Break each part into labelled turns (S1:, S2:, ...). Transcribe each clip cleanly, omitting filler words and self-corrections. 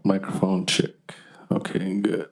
S1: Microphone check. Okay, good.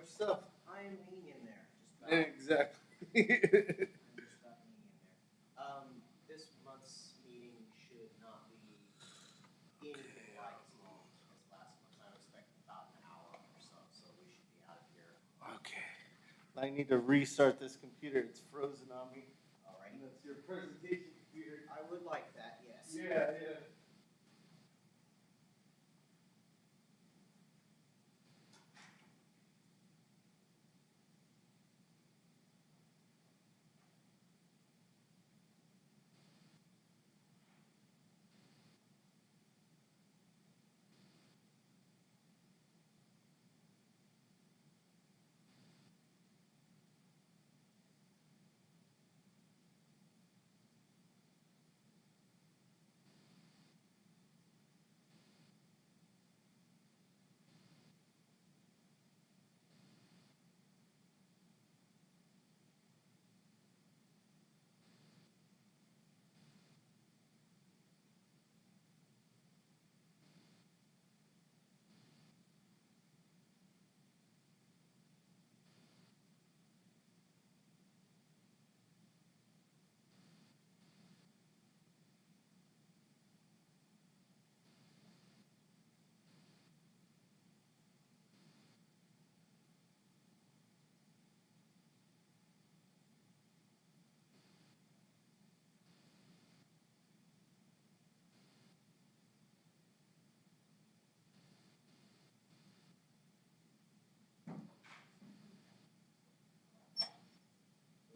S2: yourself.
S3: I am hanging in there. Just about.
S2: Exactly.
S3: I'm just about hanging in there. This month's meeting should not be anything like as long as last month. I'm expecting about an hour or so we should be out of here.
S2: Okay. I need to restart this computer. It's frozen on me.
S3: All right.
S2: And that's your presentation computer.
S3: I would like that, yes.
S2: Yeah, yeah.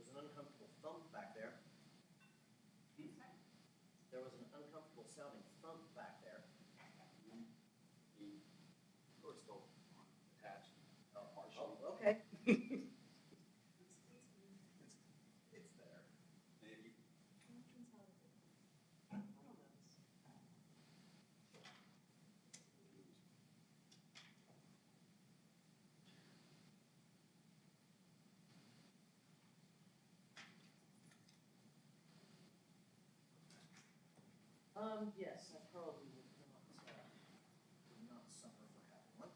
S3: There was an uncomfortable thump back there. There was an uncomfortable sounding thump back there.
S4: The door is still attached, partially.
S3: Oh, okay.
S4: It's there. Maybe.
S3: Yes, I probably would not suffer for having one.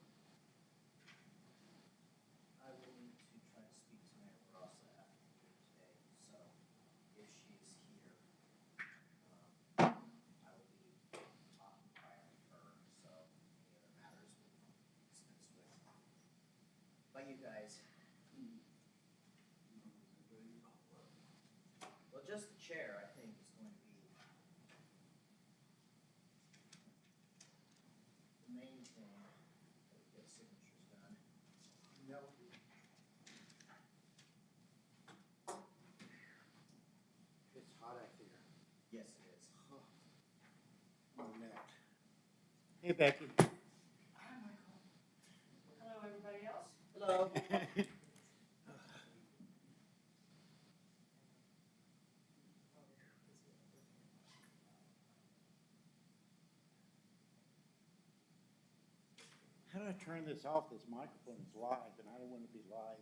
S3: I will need to try to speak to Mayor Rossa after the meeting today, so if she is here, I will be occupying her, so any other matters will be dispensed with. But you guys, well, just the chair, I think, is going to be the main thing that we get signatures done.
S2: It's hot out there.
S3: Yes, it is.
S2: My neck. Hey, Becky.
S5: Hi, Michael. Hello, everybody else.
S3: Hello.
S6: How do I turn this off? This microphone is live, and I don't want to be live.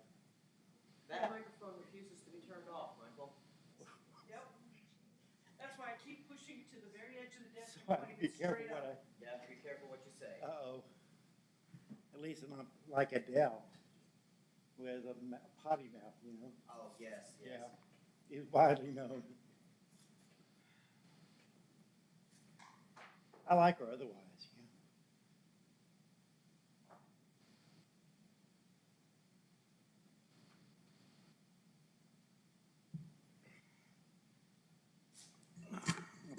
S3: That microphone refuses to be turned off, Michael.
S5: Yep. That's why I keep pushing it to the very edge of the desk
S6: So I
S5: and
S6: have to
S5: pointing
S6: be
S5: it
S6: careful
S5: straight
S6: what
S5: up.
S3: You have to be careful what you say.
S6: Uh-oh. At least I'm not like Adele, who has a potty mouth, you know?
S3: Oh, yes, yes.
S6: Yeah. It's widely known. I like her otherwise, yeah. I'll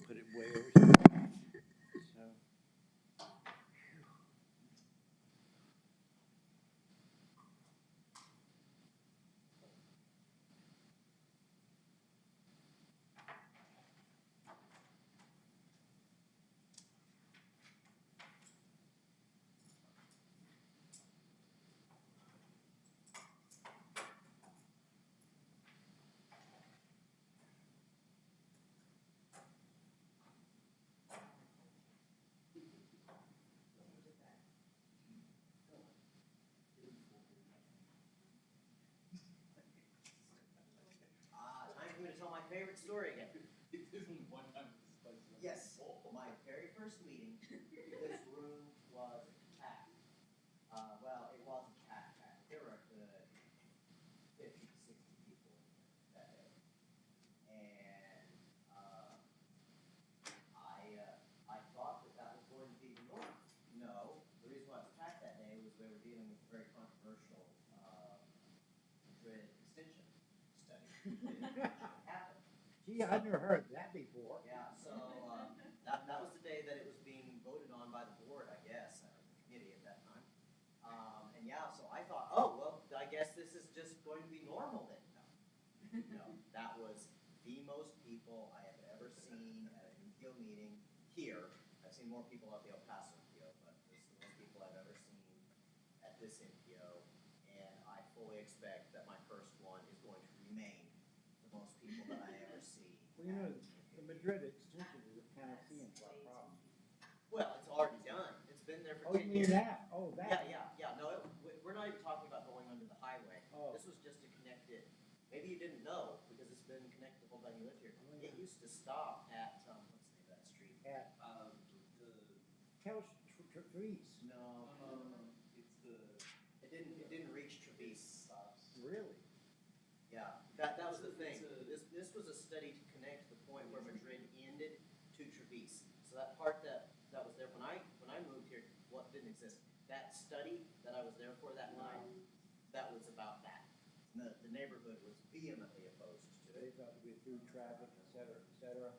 S6: put it way over here. So.
S3: Time for me to tell my favorite story again.
S4: It isn't one time this place.
S3: Yes, my very first meeting, this room was packed. Well, it wasn't packed. There were happened.
S6: Gee, I've never heard that before.
S3: Yeah, so, that was the day that it was being voted on by the board, I guess, or the committee at that time. And yeah, so I thought, oh, well, I guess this is just going to be normal then. No, that was the most people I have ever seen at an MPO meeting here. I've seen more people at the El Paso MPO, but this is the most people I've ever seen at this MPO. And I fully expect that my first one is going to remain the most people that I ever see.
S6: Well, you know, the Madrid extension is a panacea for our problem.
S3: Well, it's already done. It's been there
S6: Oh,
S3: for
S6: you
S3: 10
S6: mean
S3: years.
S6: that? Oh, that.
S3: Yeah. No, we're not even talking about going under the highway.
S6: Oh.
S3: This was just to connect it. Maybe you didn't know because it's been connected the whole time you lived here. It used to stop at, what's the name of that street?
S6: At
S4: The,
S6: Couch Trees.
S3: No,
S4: it's the.
S3: it didn't reach Treviso.
S6: Really?
S3: Yeah, that was the thing.
S4: It's a-
S3: This was a study to connect the point where Madrid ended to Treviso. So that part that was there when I moved here, what didn't exist. That study that I was there for that night, that was about that. And the neighborhood was vehemently opposed to
S6: They
S3: it.
S6: thought to be through traffic, et cetera, et cetera.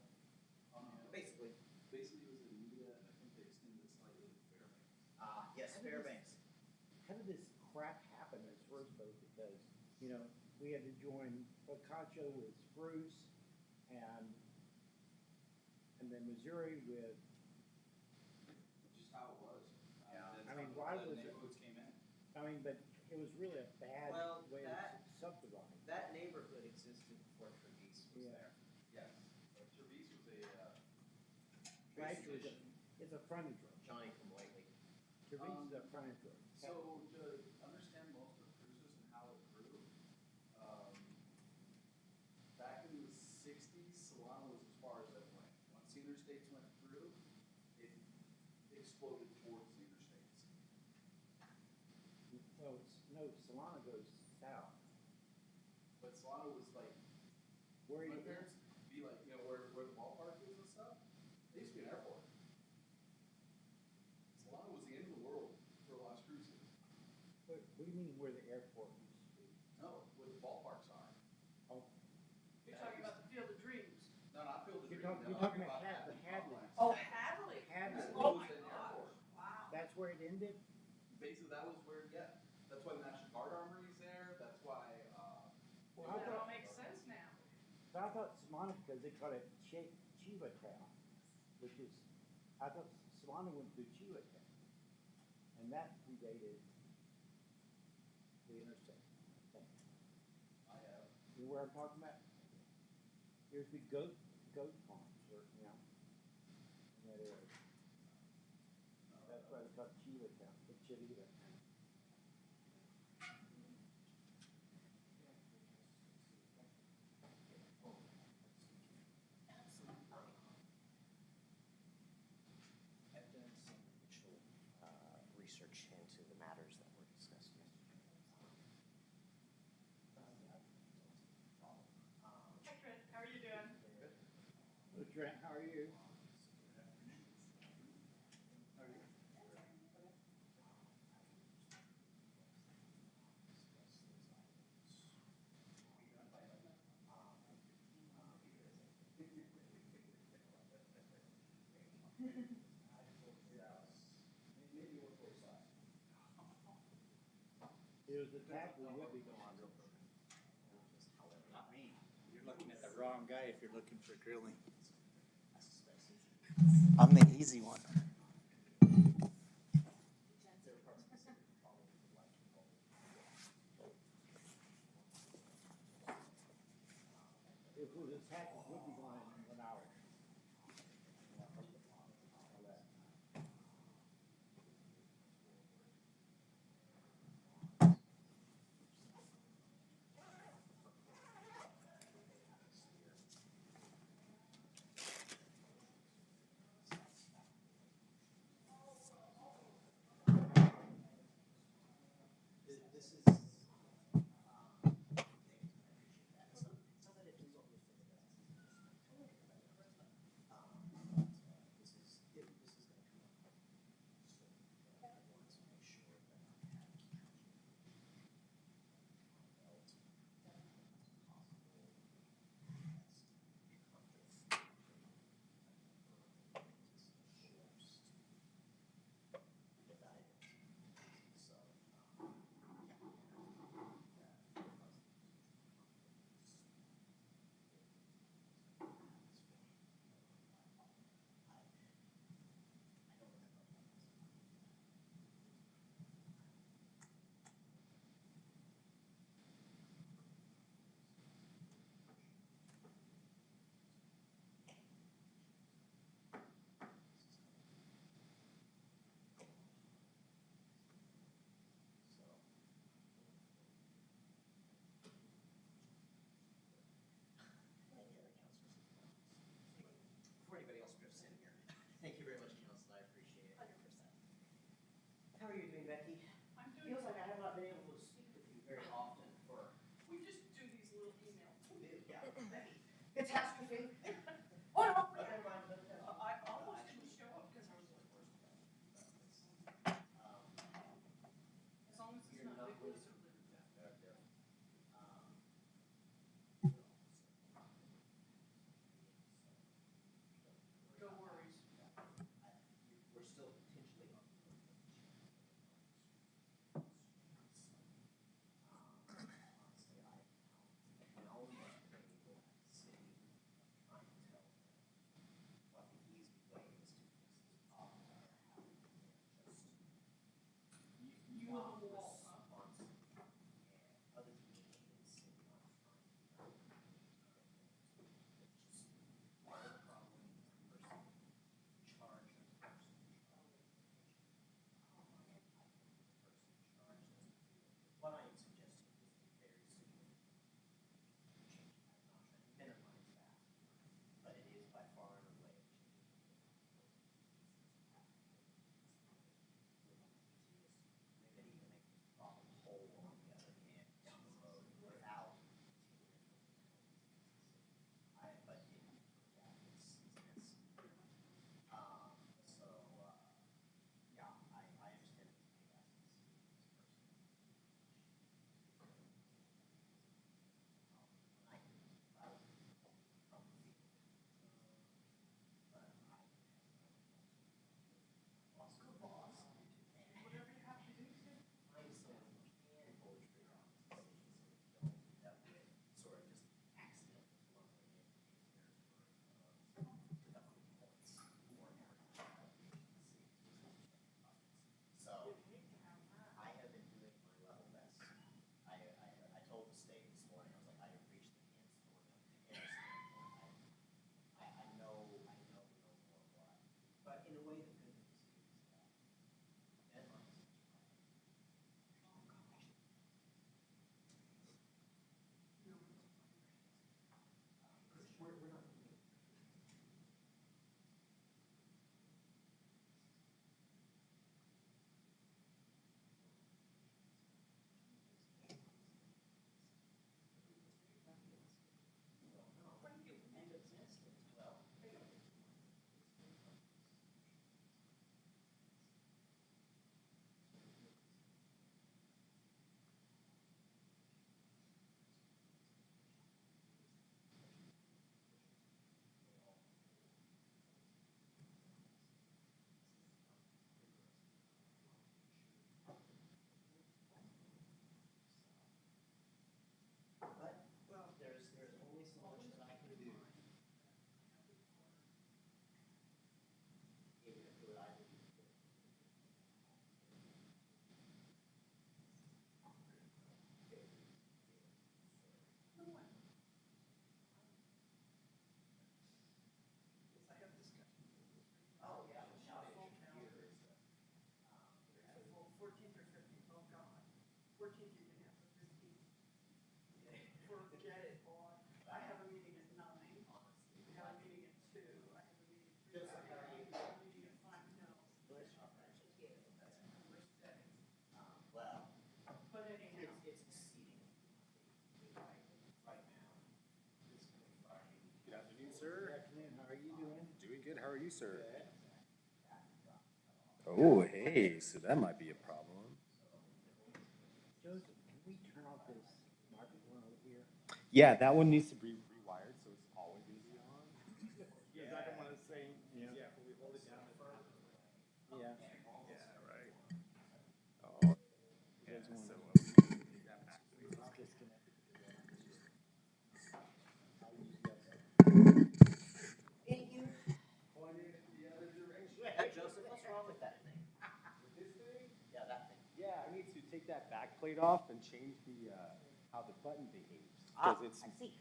S3: Basically,
S4: Basically, it was in India, and I think they extended it slightly to Fairbanks.
S3: yes, Fairbanks.
S6: How did this crap happen in the first place? Because, you know, we had to join Picacho with Spruce and then Missouri with,
S4: Just how it was.
S3: Yeah.
S4: That's
S6: I mean,
S4: how
S6: why
S4: the
S6: was it-
S4: neighborhoods came in.
S6: but it was really a bad
S3: Well,
S6: way
S3: that-
S6: to subdivide.
S3: That neighborhood existed before Treviso was
S6: Yeah.
S3: there.
S4: Yes. Treviso was a,
S6: Well, actually, it's a frontage road.
S3: Johnny come lately.
S6: Treviso is a frontage road.
S4: So to understand most of cruises and how it grew, back in the sixties, Solana was as far as it went. Once the interstates went through, it exploded towards the interstates.
S6: Well, no, Solana goes south.
S4: But Solana was like,
S6: Where
S4: my
S6: you,
S4: parents be like, you know, where the ballpark is and stuff, there used to be an airport. Solana was the end of the world for a lot of cruises.
S6: what do you mean where the airport used to be?
S4: No, where the ballparks are.
S6: Oh,
S5: You're talking about the Field of Dreams.
S4: No, not Field of
S6: You're
S4: Dreams.
S6: talking-
S4: I'm
S6: you're talking about
S4: Hadley
S6: the Hadley.
S4: complex.
S5: Oh, Hadley.
S6: Hadley.
S5: Oh, my
S4: It was an
S5: gosh.
S4: airport.
S5: Wow.
S6: that's where it ended?
S4: Basically, that was where, yeah, that's why the National Guard Armory is there, that's why,
S6: Well, I
S5: That all
S6: thought,
S5: makes sense now.
S6: but I thought Solana, because they call it Chiva Town, which is, I thought Solana went through Chiva Town. And that predated the interstate.
S4: I have.
S6: You know where I'm talking about? Here's the goat farms, or, you know, in that area. That's why they call it Chiva Town, the Chivita.
S3: I've done some initial research into the matters that were discussed yesterday.
S5: Hi, Trent. How are you doing?
S6: Hello, Trent, how are you? It was attacked with Whitby going on.
S7: Not me. You're looking at the wrong guy if you're looking for grilling.
S3: I'm the easy one.
S6: It was attacked with Whitby going on in 1 hour.
S3: This is, some of it is what we are you doing, Becky?
S5: I'm doing,
S3: Feels like I have not been able to speak with you very often for,
S5: we just do these little emails.
S3: yeah, Becky. Catastrophe.
S5: Oh, no,
S3: Never mind, but,
S5: I almost didn't show up because I was like, as long as it's
S3: You're
S5: not
S3: not
S5: Nicholas
S3: really-
S5: or Lynn. No worries.
S3: We're still potentially on. Honestly, I can only pay the city trying to tell them what the easy way is to fix this problem.
S5: You and the wall, huh?
S3: Months and other people in the city are trying to part of the problem is the person in charge of the person in charge. What I am suggesting is a very significant change. I'm not trying to minimize that, but it is by far and away a change. Maybe even make this problem whole on the other hand down the road without. But yeah, it's, so, yeah, I understand it's a big ask.
S5: Whatever you have to do, Tim.
S3: Find some canned poetry on this decision so that would sort of just accidentally lump it in productive points for So I have been doing my level best. I told the state this morning, I was like, I have reached the ends for them. I know no more why. But in a way, the good news is that deadlines. We're not. Well, but there's only so much that I can do. Even if what I do. Oh, yeah.
S5: Well, 14th or 15th, oh God. 14th, you're gonna have the 15th. Forget it, boy. I have a meeting at 9. We have a meeting at 2. I have a meeting at 3. I have a meeting at 5. No.
S3: Well,
S5: But anyhow,
S3: it's exceeding right now. It's Friday.
S8: Good afternoon, sir.
S6: Good afternoon, how are you doing?
S8: Doing good. How are you, sir? Oh, hey, so that might be a problem.
S6: Joseph, can we turn off this market one over here?
S8: Yeah, that one needs to be rewired, so it's always going to be on.
S6: Because I don't want to say, yeah, we hold it down. Yeah.
S8: Yeah, right. Oh, yeah, so that back.
S6: It's disconnected.
S3: Thank you. Hey, Joseph, what's wrong with that thing?
S8: This thing?
S3: Yeah, that thing.
S8: Yeah, I need to take that back plate off and change the how the button behaves.
S3: Ah,
S8: Because it's
S3: I see.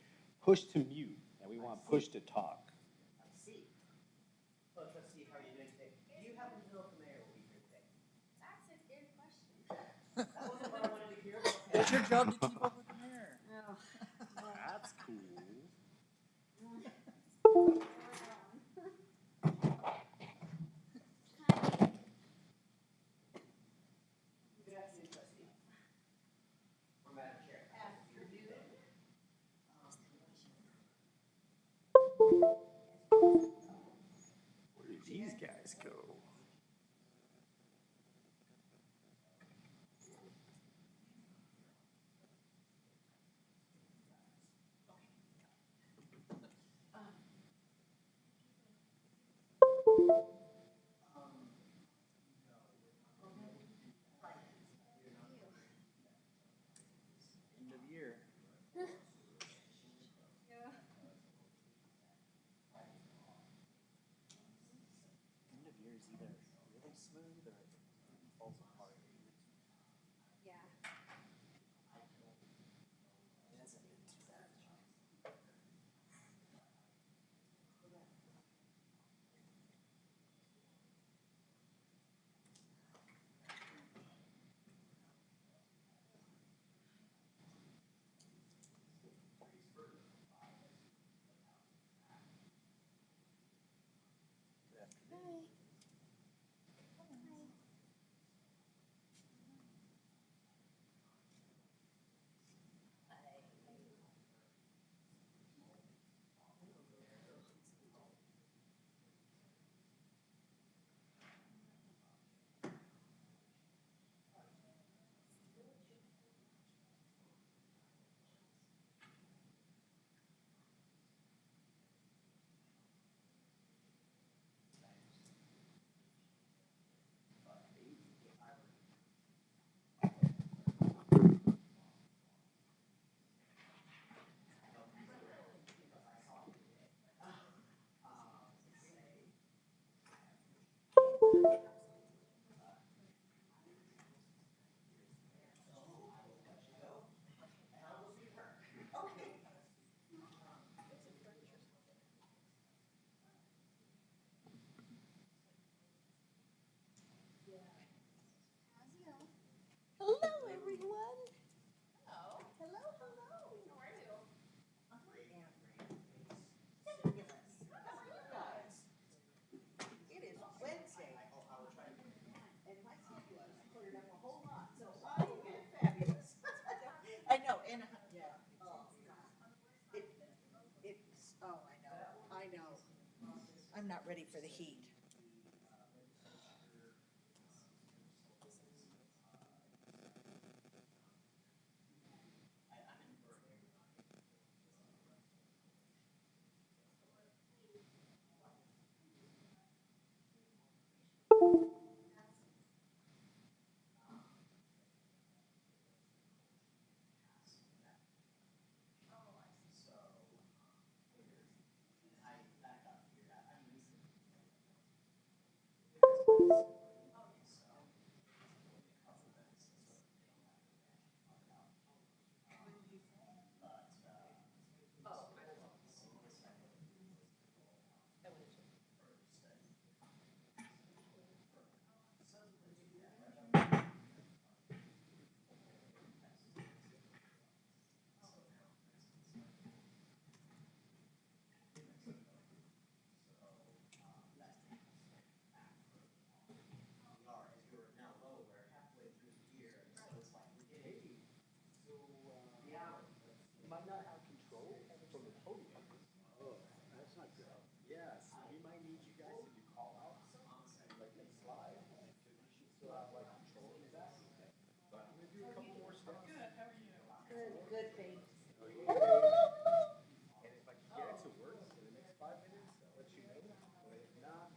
S8: push to mute, and we want push to talk.
S3: I see. Well, let's see, how are you doing today? Do you happen to know if the mayor will be here today?
S9: That's a good question.
S3: That wasn't what I wanted to hear. but okay.
S7: It's your job to keep up with the mayor.
S8: That's cool.
S6: it's either really smooth or it falls apart.
S9: Yeah.
S6: It hasn't been too bad. Good afternoon.
S5: Hello, everyone. Hello. Hello, hello. How are you? Fabulous. How are you guys? It is Wednesday. And my schedule has cleared up a whole lot, so I am fabulous. I know, and, yeah. I know. I'm not ready for the heat.
S8: You might not have control from the podium. Oh, that's not good. Yes, we might need you guys to do call outs, like in slide, because you should still have like control of that. But I'm gonna do a couple more steps. Good, how are you?
S5: Good, thanks.
S8: And if I can get it to work in the next 5 minutes, I'll let you know. But if not,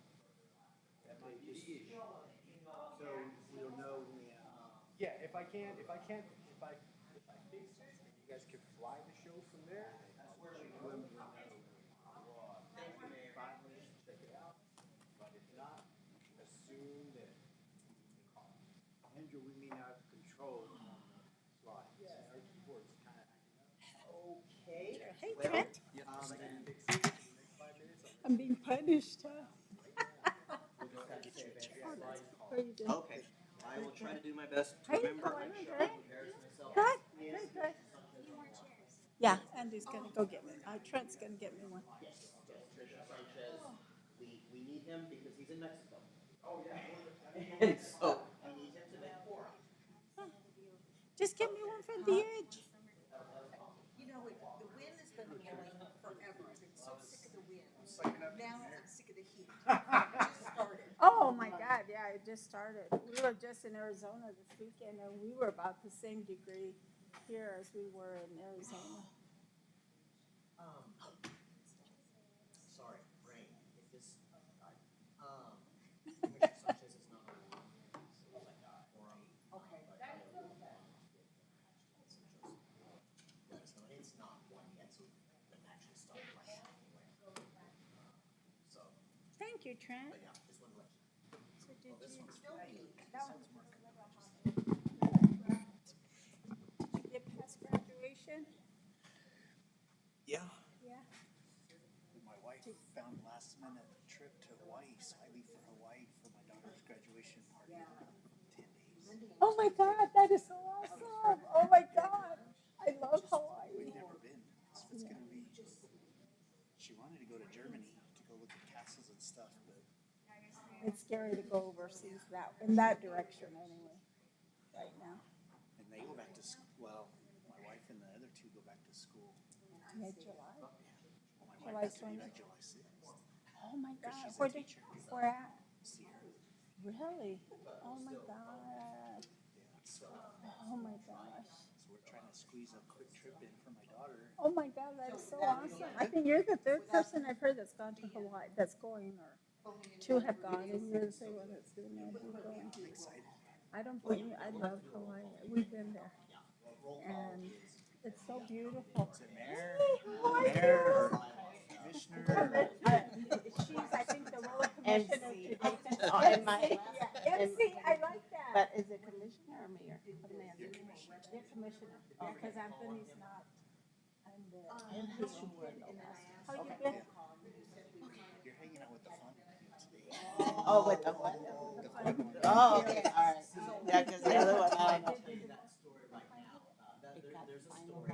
S8: that might be the issue.
S6: So we'll know when we
S8: Yeah, if I fix it, and you guys can fly the show from there, when we know.
S3: Thank you, Mayor.
S8: 5 minutes to check it out. But if not, assume that
S6: Andrew, we may not have control on the slide.
S8: yeah, our keyboard's kind of
S5: Okay. Hey,
S3: Well,
S5: Trent.
S3: then
S8: fix it in the next 5 minutes.
S5: I'm being punished, huh?
S3: we'll just have to say that.
S5: What are you doing?
S3: Okay, I will try to do my best to
S5: Hey,
S3: remember.
S5: how are you,
S3: and
S5: Trent?
S3: embarrass myself.
S5: Good. Hey, good. Yeah, Andy's gonna go get me. Trent's gonna get me one.
S3: Yes, Trisha Sanchez, we need him because he's in Mexico. Oh, yeah. And so, we need him to make quorum.
S5: Just get me one from the edge.
S7: You know, the wind has been blowing forever. I've been so sick of the wind. Now I'm sick of the heat. It just started.
S5: Oh, my God, yeah, it just started. We were just in Arizona this weekend, and we were about the same degree here as we were in Arizona.
S3: Sorry, brain, if this, Commissioner Sanchez is not on. Quorum.
S7: Okay.
S3: Let us know, and it's not one yet, so the match will start right now anyway. So,
S5: Thank you, Trent.
S3: but yeah, just wanted to let you.
S5: Did you get past graduation?
S8: Yeah.
S5: Yeah.
S8: My wife found last minute trip to Hawaii, so I leave for Hawaii for my daughter's graduation party in 10 days.
S5: Oh my God, that is so awesome. Oh my God. I love Hawaii.
S8: We've never been, so it's gonna be, she wanted to go to Germany to go look at castles and stuff, but
S5: It's scary to go overseas in that direction anyway, right now.
S8: and they go back to school. Well, my wife and the other two go back to school.
S5: Yeah, July.
S8: Well, my
S5: July
S8: wife has to leave
S5: 20th.
S8: on July 6th.
S5: Oh my God.
S8: she's a
S5: Where did,
S8: teacher.
S5: where at?
S8: Sierra.
S5: Really? Oh my God.
S8: Yeah, so
S5: Oh my gosh.
S8: we're trying to squeeze a quick trip in for my daughter.
S5: Oh my God, that is so awesome. I think you're the third person I've heard that's gone to Hawaii, that's going, or two have gone, and you're the third one that's doing that.
S8: I'm excited.
S5: I don't blame you. I love Hawaii. We've been there. And it's so beautiful.
S8: Mayor,
S5: Hi,
S8: mayor, or commissioner.
S5: She's, I think, the road commissioner.
S10: MC.
S5: today.
S10: Oh, am I?
S5: Yeah, MC, I like that.
S10: But is it commissioner or mayor?
S5: You're commissioner, because Anthony's not, I'm the MPO. How you been?
S8: You're hanging out with the fun today.
S10: Oh, with the what? Oh, okay, all right. Yeah, because the other one, I know.
S3: Tell you that story right now. There's a story.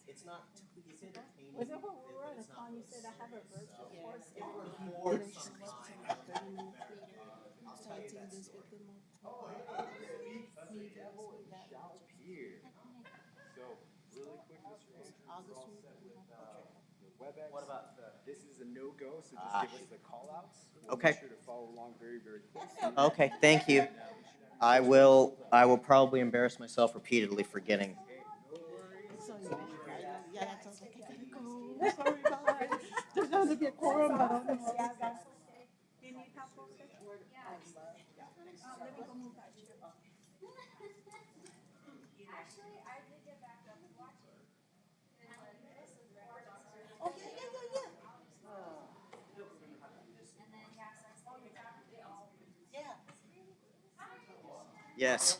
S3: It's not, he said it's painting.
S5: Was it when we were on the phone, you said I have a virtual course?
S3: Before time.
S10: I'll tell you this.
S4: Here. So, really quick, Mr.
S10: August.
S4: The WebEx.
S3: What about the?
S4: This is a no-go, so just
S3: Ah.
S4: give us the call-outs. We'll
S3: Okay.
S4: Make sure to follow along very, very closely.
S3: Okay, thank you. I will probably embarrass myself repeatedly forgetting.
S10: So, yeah, that sounds like I gotta go. Sorry, guys. There's gonna be a quorum, but I don't know.
S5: Do you need help over there? Let me go move that chair.
S9: Actually, I did get back up and watch it.
S5: Oh, yeah, yeah, yeah, yeah.
S9: And then, yeah, so I started talking.
S5: Yeah.
S3: Yes.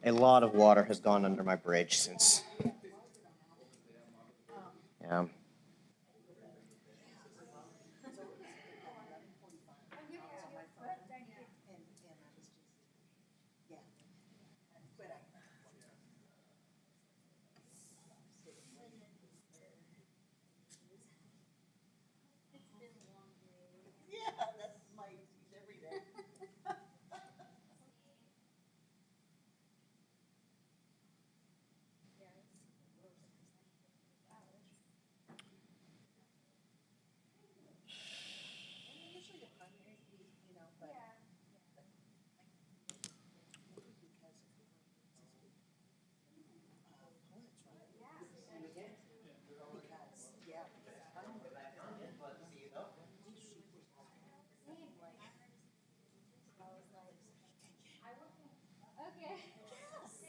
S3: A lot of water has gone under my bridge since. Yeah.
S5: Yeah, that's my excuse every day. Usually the primary, you know, but.
S9: Okay.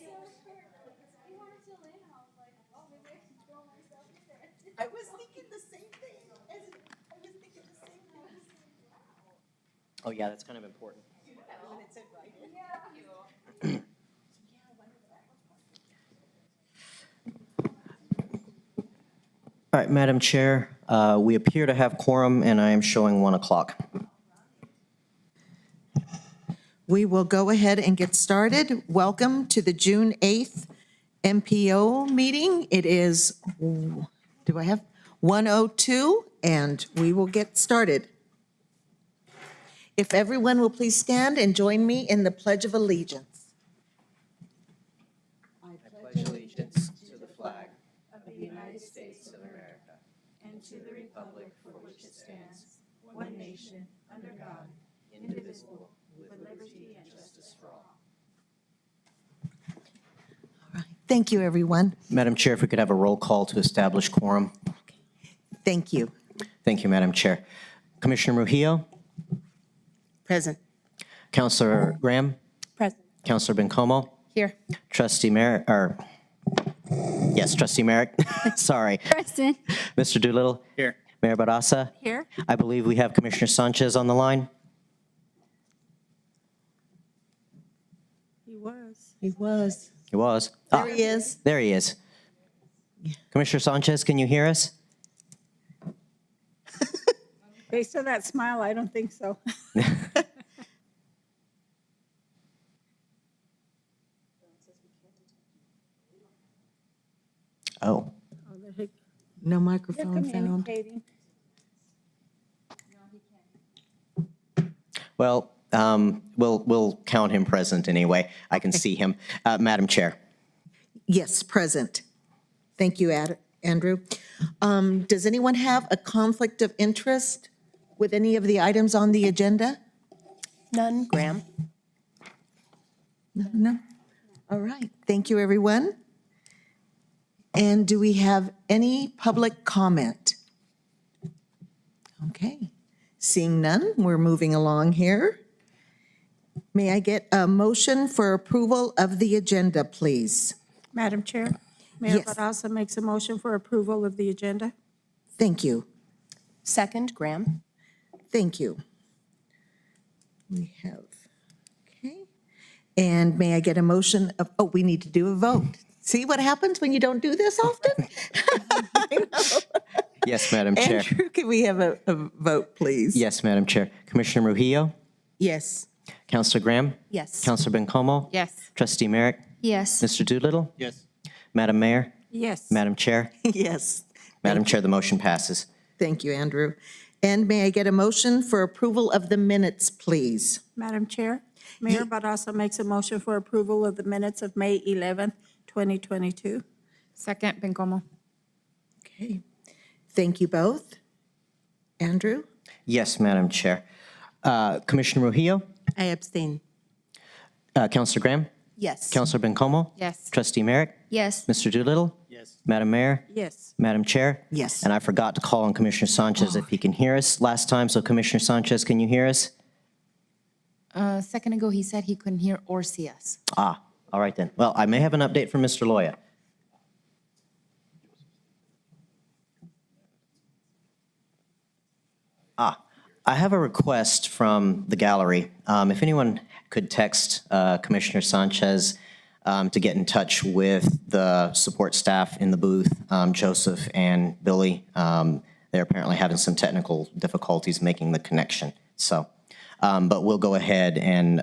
S9: So, he wanted to lean, and I was like, oh, maybe I should throw myself in there.
S5: I was thinking the same thing. I was thinking the same thing.
S3: Oh, yeah, that's kind of important.
S5: When it said right.
S9: Yeah.
S3: All right, Madam Chair, we appear to have quorum, and I am showing 1 o'clock.
S11: We will go ahead and get started. Welcome to the June 8th MPO meeting. It is, do I have 1:02, and we will get started. If everyone will please stand and join me in the Pledge of Allegiance.
S3: I pledge allegiance to the flag
S5: Of the United States of America and to the republic for which it stands, one nation, under God, indivisible, with liberty and justice for all.
S11: Thank you, everyone.
S3: Madam Chair, if we could have a roll call to establish quorum.
S11: Thank you.
S3: Thank you, Madam Chair. Commissioner Mujillo,
S10: Present.
S3: Councilor Graham,
S10: Present.
S3: Councilor Bencomo,
S10: Here.
S3: Trustee Merrick, yes, Trustee Merrick, sorry.
S9: Preston.
S3: Mr. Doolittle.
S8: Here.
S3: Mayor Barasa.
S9: Here.
S3: I believe we have Commissioner Sanchez on the line.
S11: He was.
S12: He was.
S11: There he is.
S12: There he is. Commissioner Sanchez, can you hear us?
S5: Based on that smile, I don't think so.
S12: Oh,
S11: No
S5: They're
S11: microphone found.
S5: communicating.
S12: well, we'll count him present anyway. I can see him. Madam Chair.
S11: Yes, present. Thank you, Andrew. Does anyone have a conflict of interest with any of the items on the agenda?
S10: None, Graham.
S11: No? All right. Thank you, everyone. And do we have any public comment? Okay. Seeing none, we're moving along here. May I get a motion for approval of the agenda, please?
S5: Madam Chair, Mayor
S11: Yes.
S5: Barraza makes a motion for approval of the agenda.
S11: Thank you.
S10: Second, Graham.
S11: Thank you. We have, okay. And may I get a motion of, oh, we need to do a vote. See what happens when you don't do this often? I know.
S12: Yes, Madam Chair.
S11: Andrew, can we have a vote, please?
S12: Yes, Madam Chair. Commissioner Mujillo?
S11: Yes.
S12: Counselor Graham?
S10: Yes.
S12: Counselor Bencomo?
S5: Yes.
S12: Trustee Merrick?
S9: Yes.
S12: Mr. Doolittle?
S2: Yes.
S12: Madam Mayor?
S5: Yes.
S12: Madam Chair?
S11: Yes.
S12: Madam Chair, the motion passes.
S11: Thank you, Andrew. And may I get a motion for approval of the minutes, please?
S5: Madam Chair, Mayor Barraza makes a motion for approval of the minutes of May 11th, 2022.
S9: Second, Bencomo.
S11: Okay. Thank you both. Andrew?
S12: Yes, Madam Chair. Commissioner Mujillo?
S10: I abstain.
S12: Counselor Graham?
S10: Yes.
S12: Counselor Bencomo?
S9: Yes.
S12: Trustee Merrick?
S9: Yes.
S12: Mr. Doolittle?
S2: Yes.
S12: Madam Mayor?
S5: Yes.
S12: Madam Chair?
S11: Yes.
S12: And I forgot to call on Commissioner Sanchez if he can hear us last time. So Commissioner Sanchez, can you hear us?
S9: A second ago, he said he couldn't hear or see us.
S12: Ah, all right then. Well, I may have an update from Mr. Loya. I have a request from the gallery. If anyone could text Commissioner Sanchez to get in touch with the support staff in the booth, Joseph and Billy. They're apparently having some technical difficulties making the connection. So, but we'll go ahead and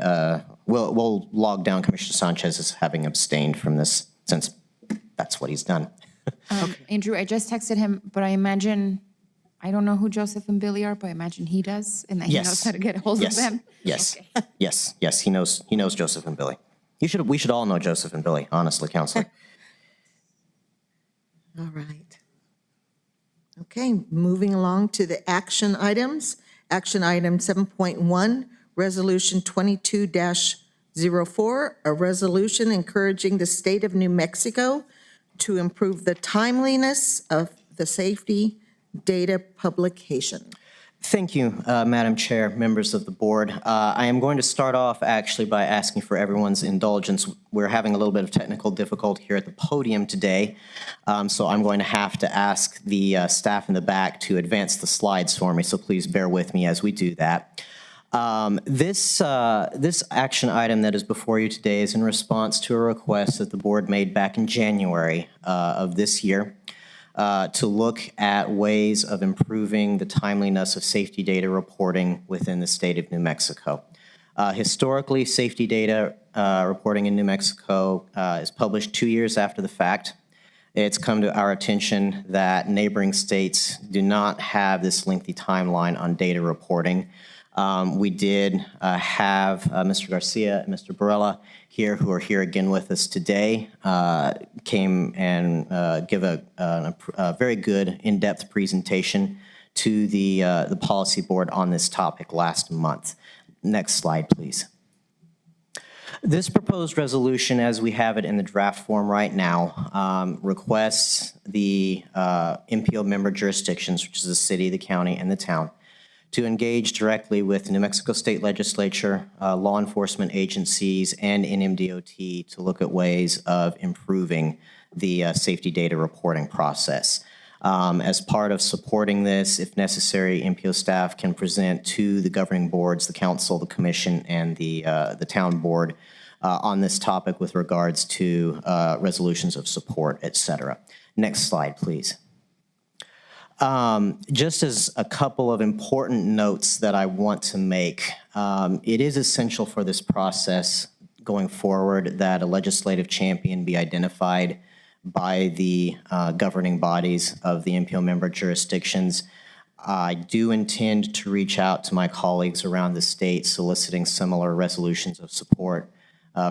S12: we'll log down Commissioner Sanchez as having abstained from this since that's what he's done.
S9: Andrew, I just texted him, but I imagine, I don't know who Joseph and Billy are, but I imagine he does, and that he
S12: Yes.
S9: knows how to get a hold
S12: Yes.
S9: of them.
S12: Yes.
S9: Okay.
S12: Yes. He knows Joseph and Billy. We should all know Joseph and Billy, honestly, Counselor.
S11: All right. Okay, moving along to the action items. Action item 7.1, Resolution 22-04, a resolution encouraging the state of New Mexico to improve the timeliness of the safety data publication.
S12: Thank you, Madam Chair, members of the board. I am going to start off actually by asking for everyone's indulgence. We're having a little bit of technical difficulty here at the podium today, so I'm going to have to ask the staff in the back to advance the slides for me, so please bear with me as we do that. This action item that is before you today is in response to a request that the board made back in January of this year. To look at ways of improving the timeliness of safety data reporting within the state of New Mexico. Historically, safety data reporting in New Mexico is published 2 years after the fact. It's come to our attention that neighboring states do not have this lengthy timeline on data reporting. We did have Mr. Garcia and Mr. Barella here, who are here again with us today, came and give a very good in-depth presentation to the policy board on this topic last month. Next slide, please. This proposed resolution, as we have it in the draft form right now, requests the MPO member jurisdictions, which is the city, the county, and the town, to engage directly with the New Mexico State Legislature, law enforcement agencies, and NMDOT to look at ways of improving the safety data reporting process. As part of supporting this, if necessary, MPO staff can present to the governing boards, the council, the commission, and the town board on this topic with regards to resolutions of support, et cetera. Next slide, please. Just as a couple of important notes that I want to make, it is essential for this process going forward that a legislative champion be identified by the governing bodies of the MPO member jurisdictions. I do intend to reach out to my colleagues around the state soliciting similar resolutions of support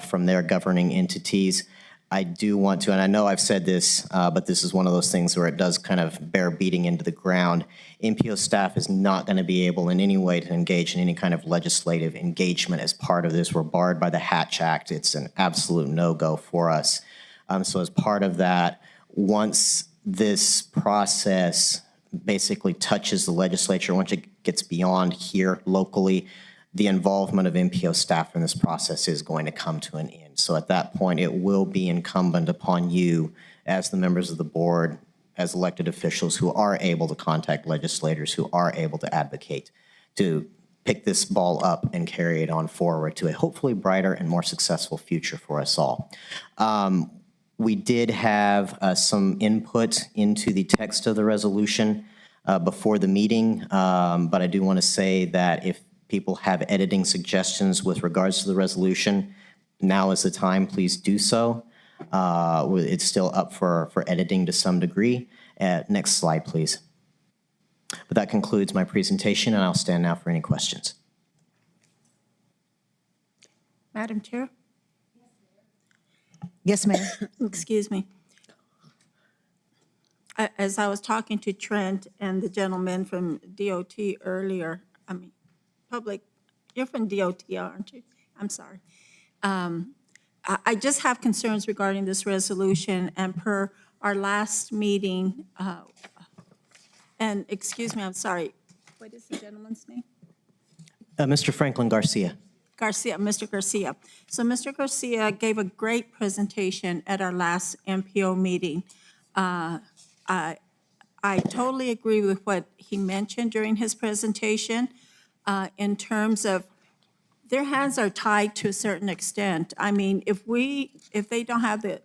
S12: from their governing entities. I do want to, and I know I've said this, but this is one of those things where it does kind of bear beating into the ground. MPO staff is not going to be able in any way to engage in any kind of legislative engagement as part of this. We're barred by the Hatch Act. It's an absolute no-go for us. So as part of that, once this process basically touches the legislature, once it gets beyond here locally, the involvement of MPO staff in this process is going to come to an end. So at that point, it will be incumbent upon you as the members of the board, as elected officials who are able to contact legislators, who are able to advocate, to pick this ball up and carry it on forward to a hopefully brighter and more successful future for us all. We did have some input into the text of the resolution before the meeting, but I do want to say that if people have editing suggestions with regards to the resolution, now is the time, please do so. It's still up for editing to some degree. Next slide, please. But that concludes my presentation, and I'll stand now for any questions.
S10: Madam Chair?
S11: Yes, ma'am.
S10: Excuse me. As I was talking to Trent and the gentleman from DOT earlier, you're from DOT, aren't you? I'm sorry. I just have concerns regarding this resolution, and per our last meeting, and excuse me, I'm sorry, what is the gentleman's name?
S12: Mr. Franklin Garcia.
S10: Mr. Garcia. So Mr. Garcia gave a great presentation at our last MPO meeting. I totally agree with what he mentioned during his presentation in terms of their hands are tied to a certain extent. I mean, if they don't have the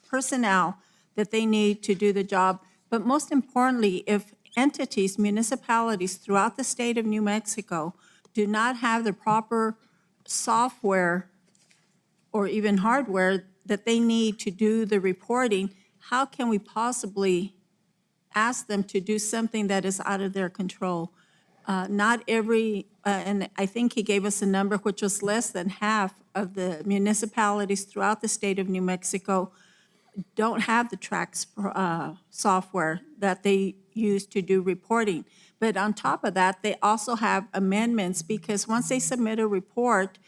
S10: personnel that they need to do the job, but most importantly, if entities, municipalities throughout the state of New Mexico do not have the proper software or even hardware that they need to do the reporting, how can we possibly ask them to do something that is out of their control? Not every, and I think he gave us a number which was less than half of the municipalities throughout the state of New Mexico don't have the tracks software that they use to do reporting. But on top of that, they also have amendments because once they submit a report,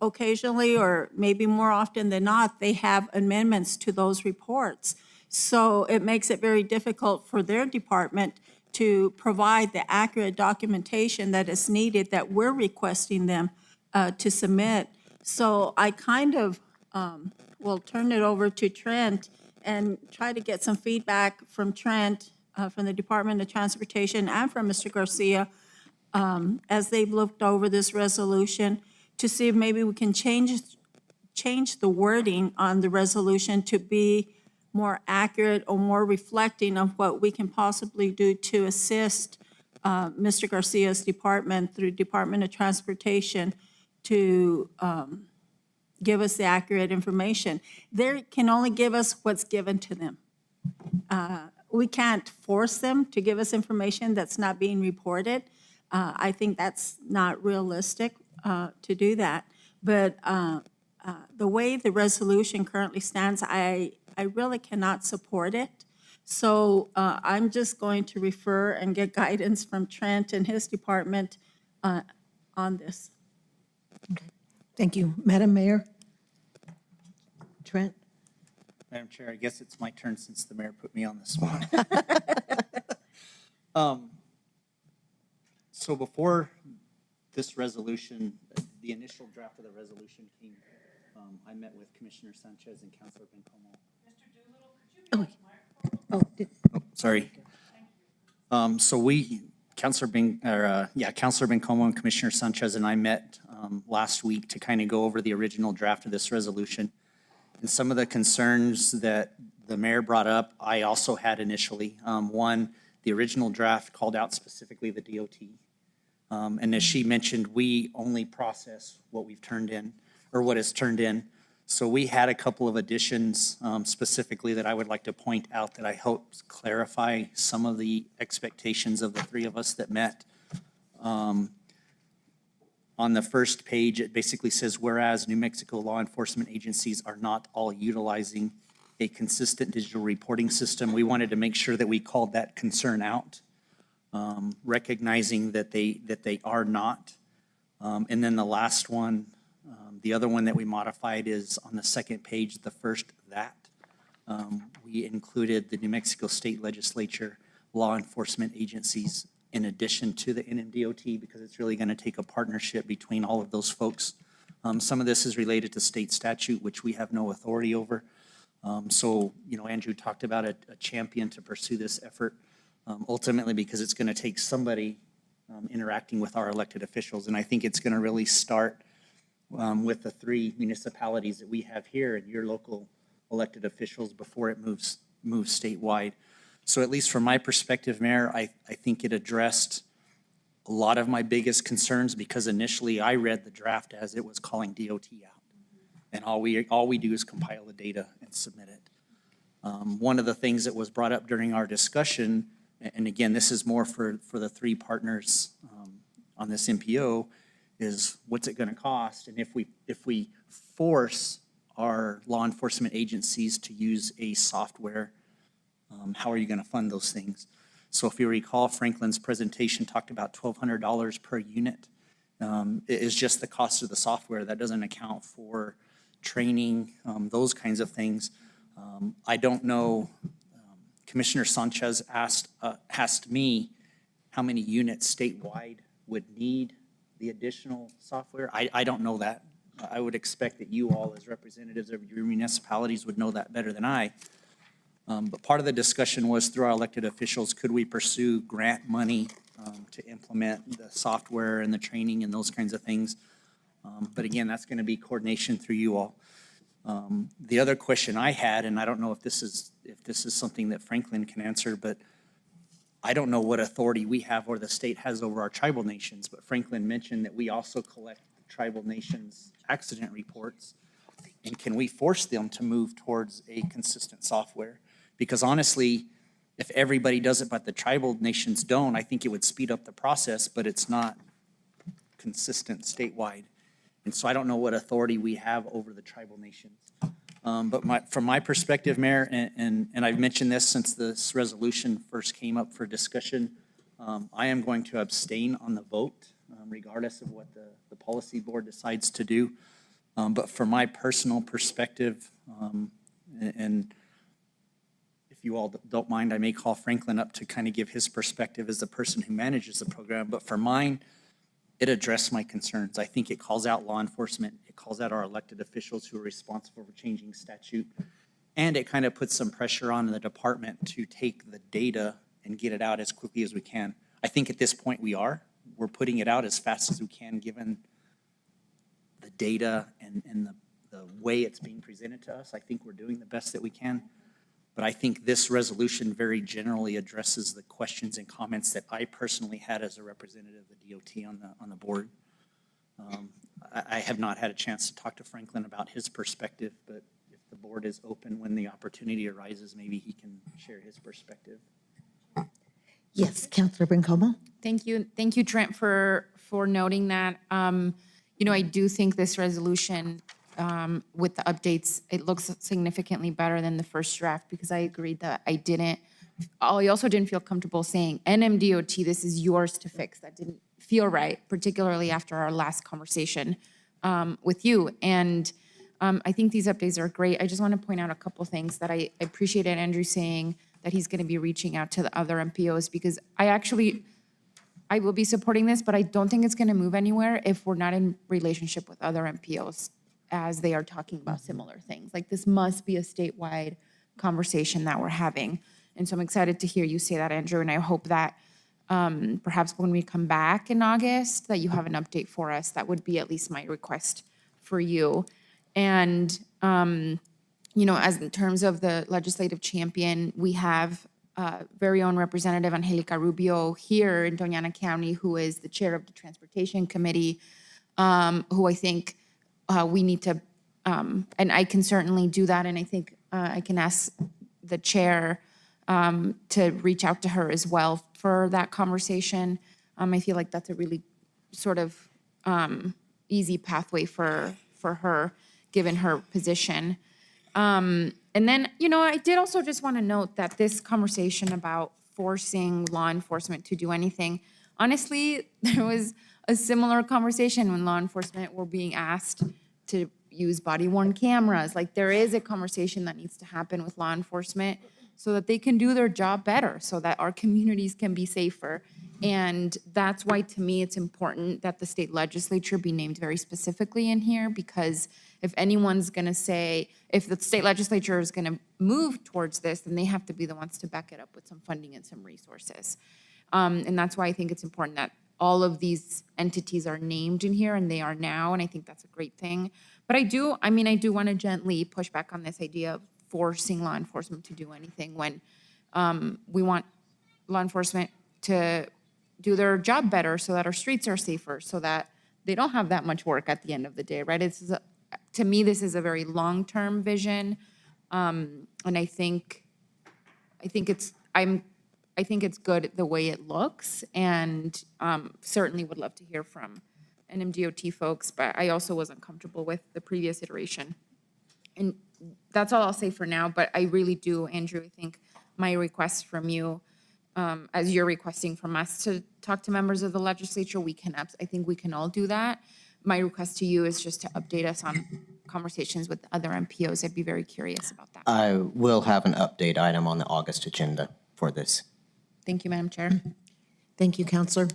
S10: occasionally or maybe more often than not, they have amendments to those reports. So it makes it very difficult for their department to provide the accurate documentation that is needed that we're requesting them to submit. So I kind of will turn it over to Trent and try to get some feedback from Trent, from the Department of Transportation and from Mr. Garcia as they've looked over this resolution to see if maybe we can change the wording on the resolution to be more accurate or more reflecting of what we can possibly do to assist Mr. Garcia's department through Department of Transportation to give us the accurate information. They can only give us what's given to them. We can't force them to give us information that's not being reported. I think that's not realistic to do that. But the way the resolution currently stands, I really cannot support it. So I'm just going to refer and get guidance from Trent and his department on this.
S11: Thank you. Madam Mayor? Trent?
S8: Madam Chair, I guess it's my turn since the mayor put me on the spot. So before this resolution, the initial draft of the resolution came, I met with Commissioner Sanchez and Councilor Bencomo. Sorry. So Councilor Bencomo and Commissioner Sanchez and I met
S13: last week to kind of go over the original draft of this resolution. And some of the concerns that the mayor brought up, I also had initially. One, the original draft called out specifically the DOT. And as she mentioned, we only process what we've turned in, or what is turned in. So we had a couple of additions specifically that I would like to point out that I hope clarify some of the expectations of the three of us that met. On the first page, it basically says, whereas New Mexico law enforcement agencies are not all utilizing a consistent digital reporting system, we wanted to make sure that we called that concern out, recognizing that they are not. And then the last one, the other one that we modified is on the second page, the first that. We included the New Mexico State Legislature, law enforcement agencies, in addition to the NMDOT, because it's really going to take a partnership between all of those folks. Some of this is related to state statute, which we have no authority over. So, Andrew talked about a champion to pursue this effort, ultimately because it's going to take somebody interacting with our elected officials. And I think it's going to really start with the three municipalities that we have here and your local elected officials before it moves statewide. So at least from my perspective, Mayor, I think it addressed a lot of my biggest concerns, because initially I read the draft as it was calling DOT out. And all we do is compile the data and submit it. One of the things that was brought up during our discussion, and again, this is more for the three partners on this MPO, is what's it going to cost? And if we force our law enforcement agencies to use a software, how are you going to fund those things? So if you recall, Franklin's presentation talked about $1,200 per unit. It is just the cost of the software. That doesn't account for training, those kinds of things. I don't know, Commissioner Sanchez asked me how many units statewide would need the additional software. I don't know that. I would expect that you all, as representatives of your municipalities, would know that better than I. But part of the discussion was, through our elected officials, could we pursue grant money to implement the software and the training and those kinds of things? But again, that's going to be coordination through you all. The other question I had, and I don't know if this is something that Franklin can answer, but I don't know what authority we have or the state has over our tribal nations. But Franklin mentioned that we also collect the tribal nations' accident reports. And can we force them to move towards a consistent software? Because honestly, if everybody does it but the tribal nations don't, I think it would speed up the process, but it's not consistent statewide. And so I don't know what authority we have over the tribal nations. But from my perspective, Mayor, and I've mentioned this since this resolution first came up for discussion, I am going to abstain on the vote, regardless of what the policy board decides to do. But from my personal perspective, and if you all don't mind, I may call Franklin up to kind of give his perspective as the person who manages the program. But for mine, it addressed my concerns. I think it calls out law enforcement. It calls out our elected officials who are responsible for changing statute. And it kind of puts some pressure on the department to take the data and get it out as quickly as we can. I think at this point we're putting it out as fast as we can, given the data and the way it's being presented to us. I think we're doing the best that we can. But I think this resolution very generally addresses the questions and comments that I personally had as a representative of the DOT on the board. I have not had a chance to talk to Franklin about his perspective, but if the board is open when the opportunity arises, maybe he can share his perspective.
S11: Yes, Councilor Bencomo?
S9: Thank you, Trent, for noting that. I do think this resolution, with the updates, it looks significantly better than the first draft, because I agreed that I also didn't feel comfortable saying, NMDOT, this is yours to fix. That didn't feel right, particularly after our last conversation with you. And I think these updates are great. I just want to point out a couple things that I appreciated Andrew saying, that he's going to be reaching out to the other MPOs, because I will be supporting this, but I don't think it's going to move anywhere if we're not in relationship with other MPOs as they are talking about similar things. Like, this must be a statewide conversation that we're having. And so I'm excited to hear you say that, Andrew, and I hope that perhaps when we come back in August, that you have an update for us. That would be at least my request for you. And, as in terms of the legislative champion, we have very own Representative Angelica Rubio here in Doñana County, who is the chair of the Transportation Committee, who I think we need to, and I can certainly do that, and I think I can ask the chair to reach out to her as well for that conversation. I feel like that's a really sort of easy pathway for her, given her position. And then, I did also just want to note that this conversation about forcing law enforcement to do anything, honestly, there was a similar conversation when law enforcement were being asked to use body-worn cameras. Like, there is a conversation that needs to happen with law enforcement so that they can do their job better, so that our communities can be safer. And that's why, to me, it's important that the state legislature be named very specifically in here, because if anyone's going to say, if the state legislature is going to move towards this, then they have to be the ones to back it up with some funding and some resources. And that's why I think it's important that all of these entities are named in here, and they are now, and I think that's a great thing. But I do want to gently push back on this idea of forcing law enforcement to do anything when we want law enforcement to do their job better so that our streets are safer, so that they don't have that much work at the end of the day, right? To me, this is a very long-term vision, and I think it's good the way it looks, and certainly would love to hear from NMDOT folks, but I also wasn't comfortable with the previous iteration. And that's all I'll say for now, but I really do, Andrew, I think my request from you, as you're requesting from us to talk to members of the legislature, I think we can all do that. My request to you is just to update us on conversations with other MPOs. I'd be very curious about that.
S12: I will have an update item on the August agenda for this.
S9: Thank you, Madam Chair.
S11: Thank you, Counselor.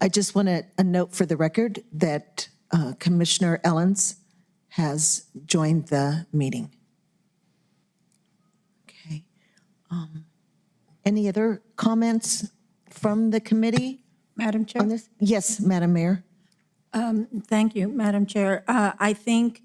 S11: I just want a note for the record that Commissioner Ellens has joined the meeting. Okay. Any other comments from the committee
S10: Madam Chair?
S11: on this? Yes, Madam Mayor.
S10: Thank you, Madam Chair. I think,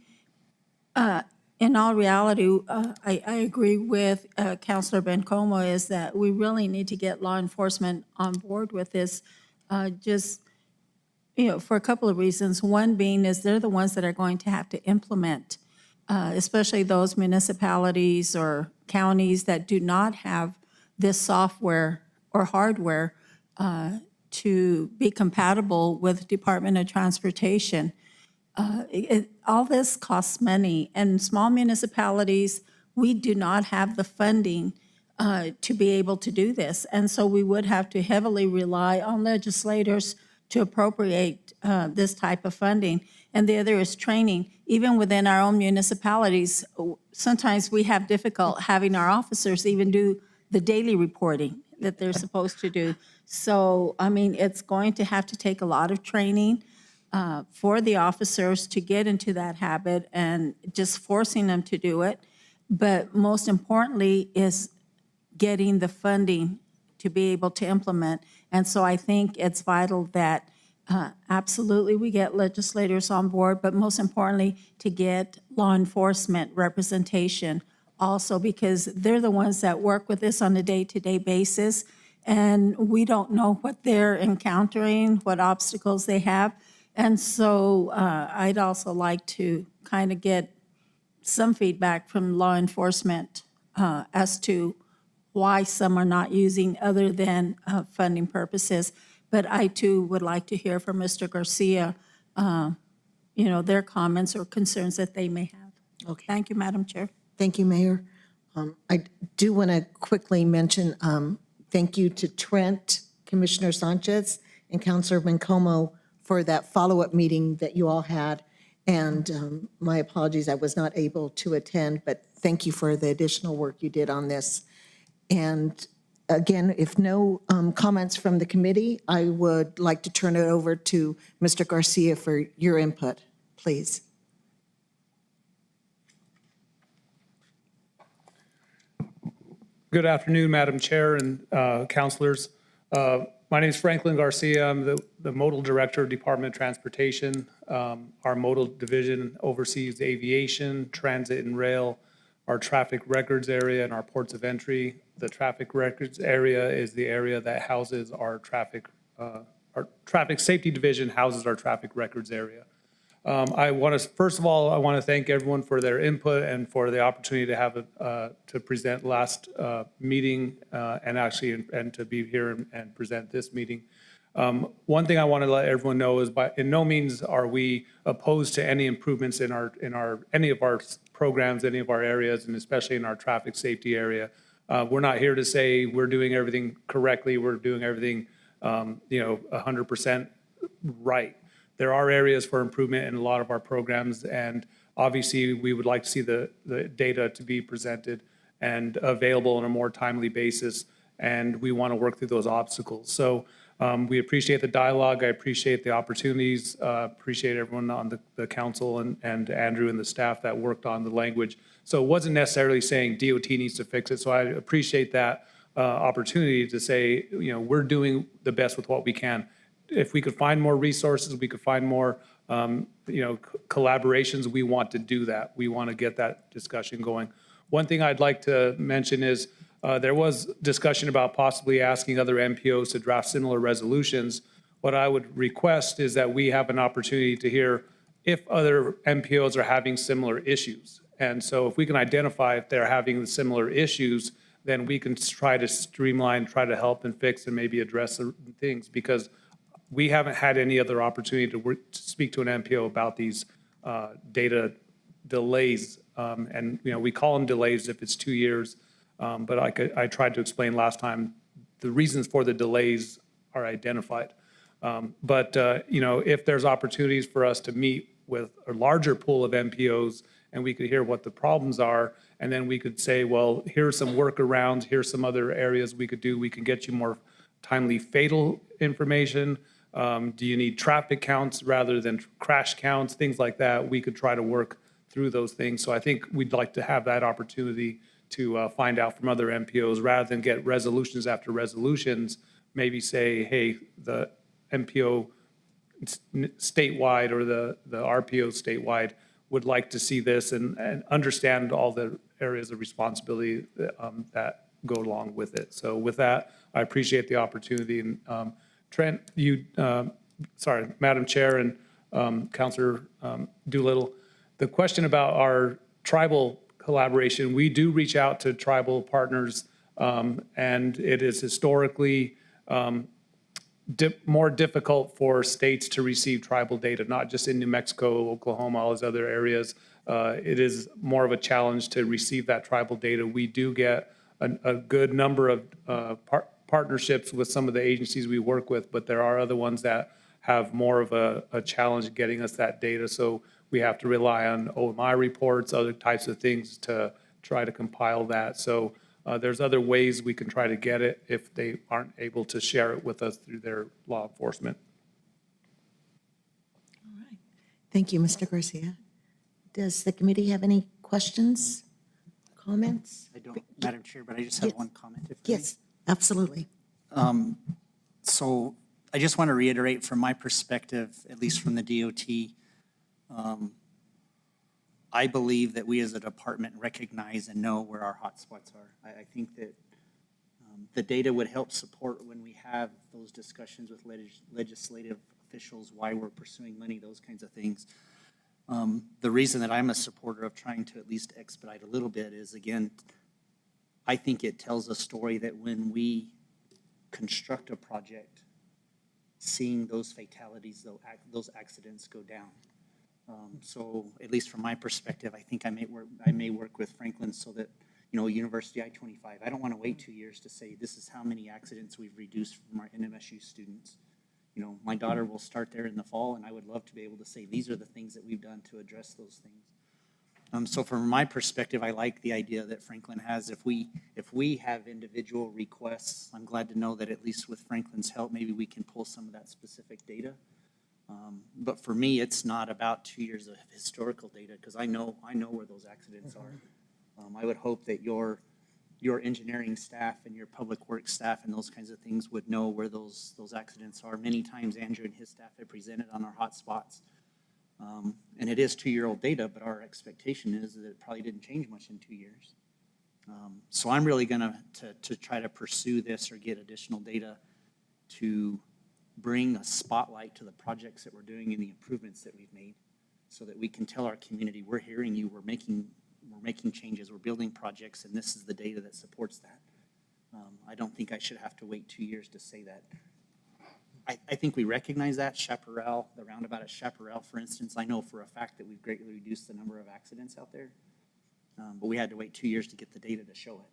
S10: in all reality, I agree with Councilor Bencomo, is that we really need to get law enforcement on board with this, for a couple of reasons. One being is they're the ones that are going to have to implement, especially those municipalities or counties that do not have this software or hardware to be compatible with Department of Transportation. All this costs money, and small municipalities, we do not have the funding to be able to do this. And so we would have to heavily rely on legislators to appropriate this type of funding. And the other is training. Even within our own municipalities, sometimes we have difficult having our officers even do the daily reporting that they're supposed to do. So, it's going to have to take a lot of training for the officers to get into that habit and just forcing them to do it. But most importantly is getting the funding to be able to implement. And so I think it's vital that absolutely we get legislators on board, but most importantly to get law enforcement representation also, because they're the ones that work with this on a day-to-day basis. And we don't know what they're encountering, what obstacles they have. And so I'd also like to kind of get some feedback from law enforcement as to why some are not using other than funding purposes. But I too would like to hear from Mr. Garcia, their comments or concerns that they may have.
S11: Okay.
S10: Thank you, Madam Chair.
S11: Thank you, Mayor. I do want to quickly mention thank you to Trent, Commissioner Sanchez, and Councilor Bencomo for that follow-up meeting that you all had. And my apologies, I was not able to attend, but thank you for the additional work you did on this. And again, if no comments from the committee, I would like to turn it over to Mr. Garcia for your input, please.
S14: Good afternoon, Madam Chair and councilors. My name is Franklin Garcia. I'm the Modal Director of Department of Transportation. Our Modal Division oversees aviation, transit and rail, our traffic records area, and our ports of entry. The traffic records area is the area that houses our traffic safety division houses our traffic records area. I want to, first of all, I want to thank everyone for their input and for the opportunity to have to present last meeting and to be here and present this meeting. One thing I want to let everyone know is in no means are we opposed to any improvements in any of our programs, any of our areas, and especially in our traffic safety area. We're not here to say we're doing everything correctly. We're doing everything 100% right. There are areas for improvement in a lot of our programs, and obviously we would like to see the data to be presented and available on a more timely basis, and we want to work through those obstacles. So we appreciate the dialogue. I appreciate the opportunities. Appreciate everyone on the council and Andrew and the staff that worked on the language. So it wasn't necessarily saying DOT needs to fix it. So I appreciate that opportunity to say, we're doing the best with what we can. If we could find more resources, we could find more, collaborations, we want to do that. We want to get that discussion going. One thing I'd like to mention is there was discussion about possibly asking other MPOs to draft similar resolutions. What I would request is that we have an opportunity to hear if other MPOs are having similar issues. And so if we can identify if they're having similar issues, then we can try to streamline, try to help and fix and maybe address the things, because we haven't had any other opportunity to speak to an MPO about these data delays. And we call them delays if it's 2 years. But I tried to explain last time, the reasons for the delays are identified. If there's opportunities for us to meet with a larger pool of MPOs and we could hear what the problems are, and then we could say, well, here's some workarounds, here's some other areas we could do. We can get you more timely fatal information. Do you need traffic counts rather than crash counts, things like that? We could try to work through those things. So I think we'd like to have that opportunity to find out from other MPOs rather than get resolutions after resolutions, maybe say, hey, the MPO statewide or the RPO statewide would like to see this and understand all the areas of responsibility that go along with it. So with that, I appreciate the opportunity. And Trent, Madam Chair and Councilor Doolittle, the question about our tribal collaboration, we do reach out to tribal partners, and it is historically more difficult for states to receive tribal data, not just in New Mexico, Oklahoma, all those other areas. It is more of a challenge to receive that tribal data. We do get a good number of partnerships with some of the agencies we work with, but there are other ones that have more of a challenge getting us that data. So we have to rely on OMI reports, other types of things to try to compile that. So there's other ways we can try to get it if they aren't able to share it with us through their law enforcement.
S11: All right. Thank you, Mr. Garcia. Does the committee have any questions, comments?
S13: I don't, Madam Chair, but I just have one comment.
S11: Yes, absolutely.
S13: So I just want to reiterate from my perspective, at least from the DOT, I believe that we as a department recognize and know where our hotspots are. I think that the data would help support when we have those discussions with legislative officials, why we're pursuing money, those kinds of things. The reason that I'm a supporter of trying to at least expedite a little bit is, again, I think it tells a story that when we construct a project, seeing those fatalities, those accidents go down. So at least from my perspective, I think I may work with Franklin so that, University I-25, I don't want to wait 2 years to say this is how many accidents we've reduced from our NMSU students. My daughter will start there in the fall, and I would love to be able to say these are the things that we've done to address those things. So from my perspective, I like the idea that Franklin has. If we have individual requests, I'm glad to know that at least with Franklin's help, maybe we can pull some of that specific data. But for me, it's not about 2 years of historical data, because I know where those accidents are. I would hope that your your engineering staff and your public works staff and those kinds of things would know where those accidents are. Many times Andrew and his staff have presented on our hot spots. And it is 2-year-old data, but our expectation is that it probably didn't change much in 2 years. So I'm really going to try to pursue this or get additional data to bring a spotlight to the projects that we're doing and the improvements that we've made so that we can tell our community, we're hearing you, we're making changes, we're building projects, and this is the data that supports that. I don't think I should have to wait 2 years to say that. I think we recognize that. Chaparral, the roundabout at Chaparral, for instance, I know for a fact that we've greatly reduced the number of accidents out there. But we had to wait 2 years to get the data to show it.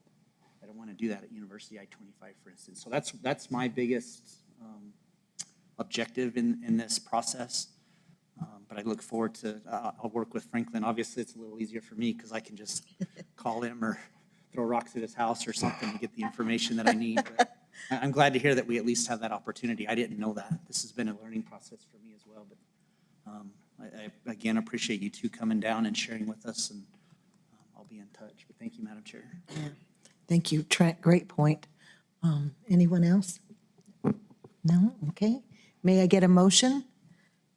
S13: I don't want to do that at University I-25, for instance. So that's my biggest objective in this process. But I look forward to, I'll work with Franklin. Obviously, it's a little easier for me because I can just call him or throw rocks at his house or something to get the information that I need. But I'm glad to hear that we at least have that opportunity. I didn't know that. This has been a learning process for me as well. But I again appreciate you two coming down and sharing with us, and I'll be in touch. But thank you, Madam Chair.
S11: Yeah. Thank you, Trent. Great point. Anyone else? No? Okay. May I get a motion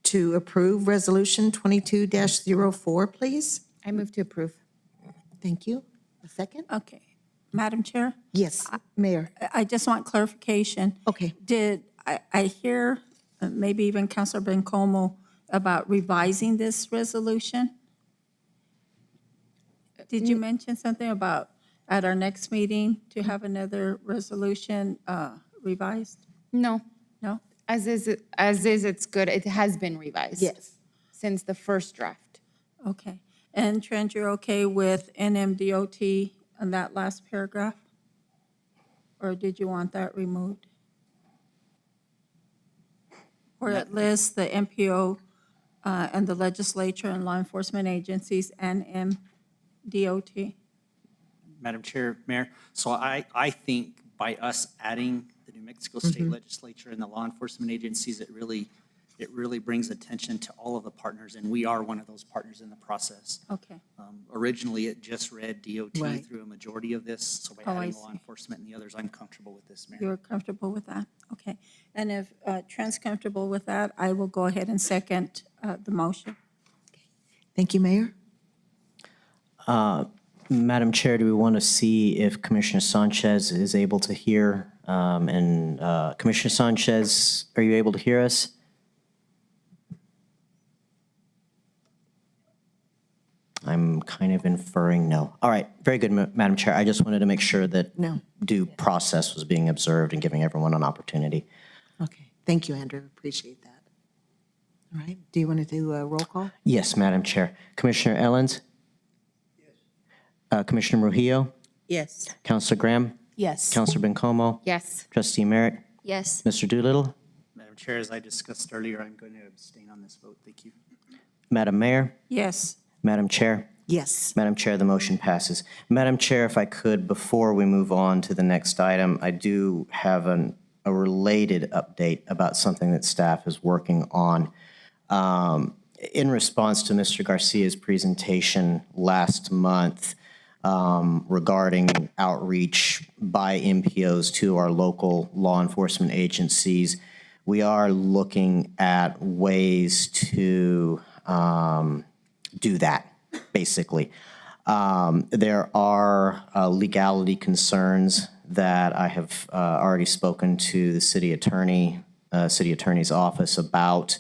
S11: to approve Resolution 22-04, please?
S9: I move to approve.
S11: Thank you. A second?
S10: Okay. Madam Chair?
S11: Yes, Mayor.
S10: I just want clarification.
S11: Okay.
S10: Did I hear, maybe even Councilor Bencomo, about revising this resolution? Did you mention something about at our next meeting to have another resolution revised?
S9: No,
S10: No?
S9: as is, it's good. It has been revised.
S11: Yes.
S9: Since the first draft.
S10: Okay. And Trent, you're okay with NMDOT on that last paragraph? Or did you want that removed? Where it lists the MPO and the legislature and law enforcement agencies and MDOT?
S13: Madam Chair, Mayor, so I think by us adding the New Mexico State Legislature and the law enforcement agencies, it really brings attention to all of the partners, and we are one of those partners in the process.
S10: Okay.
S13: Originally, it just read DOT
S11: Right.
S13: through a majority of this, so by
S10: Oh, I
S13: adding the law
S10: see.
S13: enforcement and the others, I'm comfortable with this, Mayor.
S10: You're comfortable with that? Okay. And if Trent's comfortable with that, I will go ahead and second the motion.
S11: Thank you, Mayor.
S12: Madam Chair, do we want to see if Commissioner Sanchez is able to hear? And Commissioner Sanchez, are you able to hear us? I'm kind of inferring no. All right, very good, Madam Chair. I just wanted to make sure that
S11: No.
S12: due process was being observed and giving everyone an opportunity.
S11: Okay. Thank you, Andrew. Appreciate that. All right. Do you want to do a roll call?
S12: Yes, Madam Chair. Commissioner Ellens? Yes. Commissioner Mujillo?
S7: Yes.
S12: Counselor Graham?
S7: Yes.
S12: Counselor Bencomo?
S9: Yes.
S12: Trustee Merritt?
S9: Yes.
S12: Mr. Doolittle?
S13: Madam Chair, as I discussed earlier, I'm going to abstain on this vote. Thank you.
S12: Madam Mayor?
S10: Yes.
S12: Madam Chair?
S11: Yes.
S12: Madam Chair, the motion passes. Madam Chair, if I could, before we move on to the next item, I do have a related update about something that staff is working on. In response to Mr. Garcia's presentation last month regarding outreach by MPOs to our local law enforcement agencies, we are looking at ways to do that, basically. There are legality concerns that I have already spoken to the city attorney's office about.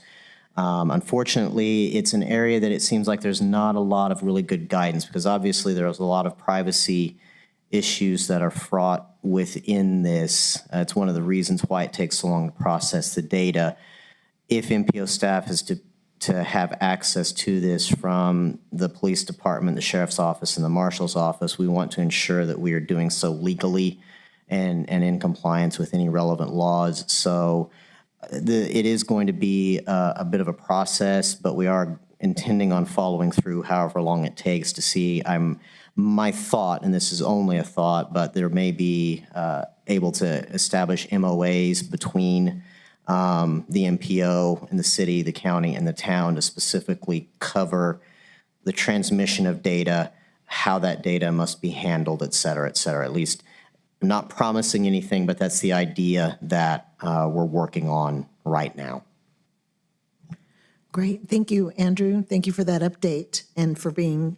S12: Unfortunately, it's an area that it seems like there's not a lot of really good guidance, because obviously there's a lot of privacy issues that are fraught within this. It's one of the reasons why it takes so long to process the data. If MPO staff is to have access to this from the police department, the sheriff's office, and the marshal's office, we want to ensure that we are doing so legally and in compliance with any relevant laws. So it is going to be a bit of a process, but we are intending on following through however long it takes to see. My thought, and this is only a thought, but there may be able to establish MOAs between the MPO and the city, the county, and the town to specifically cover the transmission of data how that data must be handled, et cetera, at least I'm not promising anything, but that's the idea that we're working on right now.
S11: Great. Thank you, Andrew. Thank you for that update and for being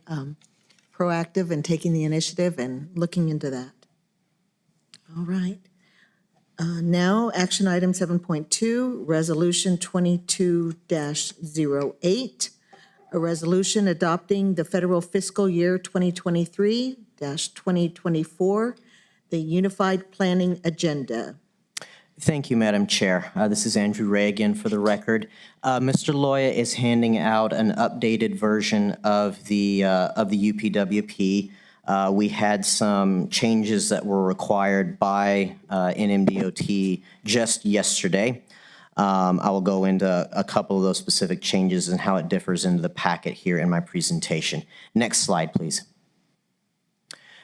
S11: proactive and taking the initiative and looking into that. All right. Now, action item 7.2, Resolution 22-08, a resolution adopting the federal fiscal year 2023-2024, the Unified Planning Agenda.
S12: Thank you, Madam Chair. This is Andrew Ray again for the record. Mr. Loya is handing out an updated version of the UPWP. We had some changes that were required by NMDOT just yesterday. I will go into a couple of those specific changes and how it differs into the packet here in my presentation. Next slide, please.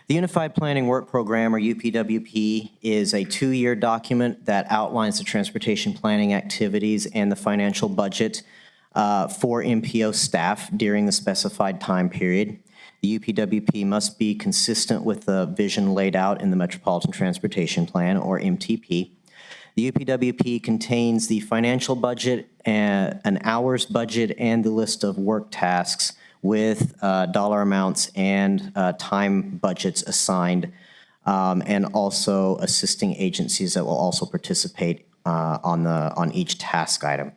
S12: The Unified Planning Work Program, or UPWP, is a 2-year document that outlines the transportation planning activities and the financial budget for MPO staff during the specified time period. The UPWP must be consistent with the vision laid out in the Metropolitan Transportation Plan, or MTP. The UPWP contains the financial budget, an hours budget, and the list of work tasks with dollar amounts and time budgets assigned, and also assisting agencies that will also participate on each task item.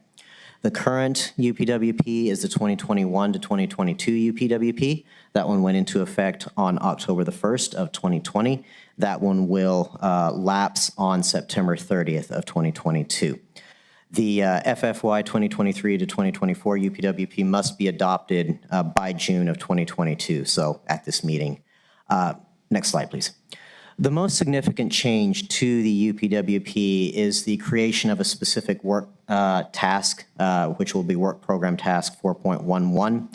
S12: The current UPWP is the 2021 to 2022 UPWP. That one went into effect on October the 1st of 2020. That one will lapse on September 30th of 2022. The FFY 2023 to 2024 UPWP must be adopted by June of 2022, so at this meeting. Next slide, please. The most significant change to the UPWP is the creation of a specific work task, which will be Work Program Task 4.11,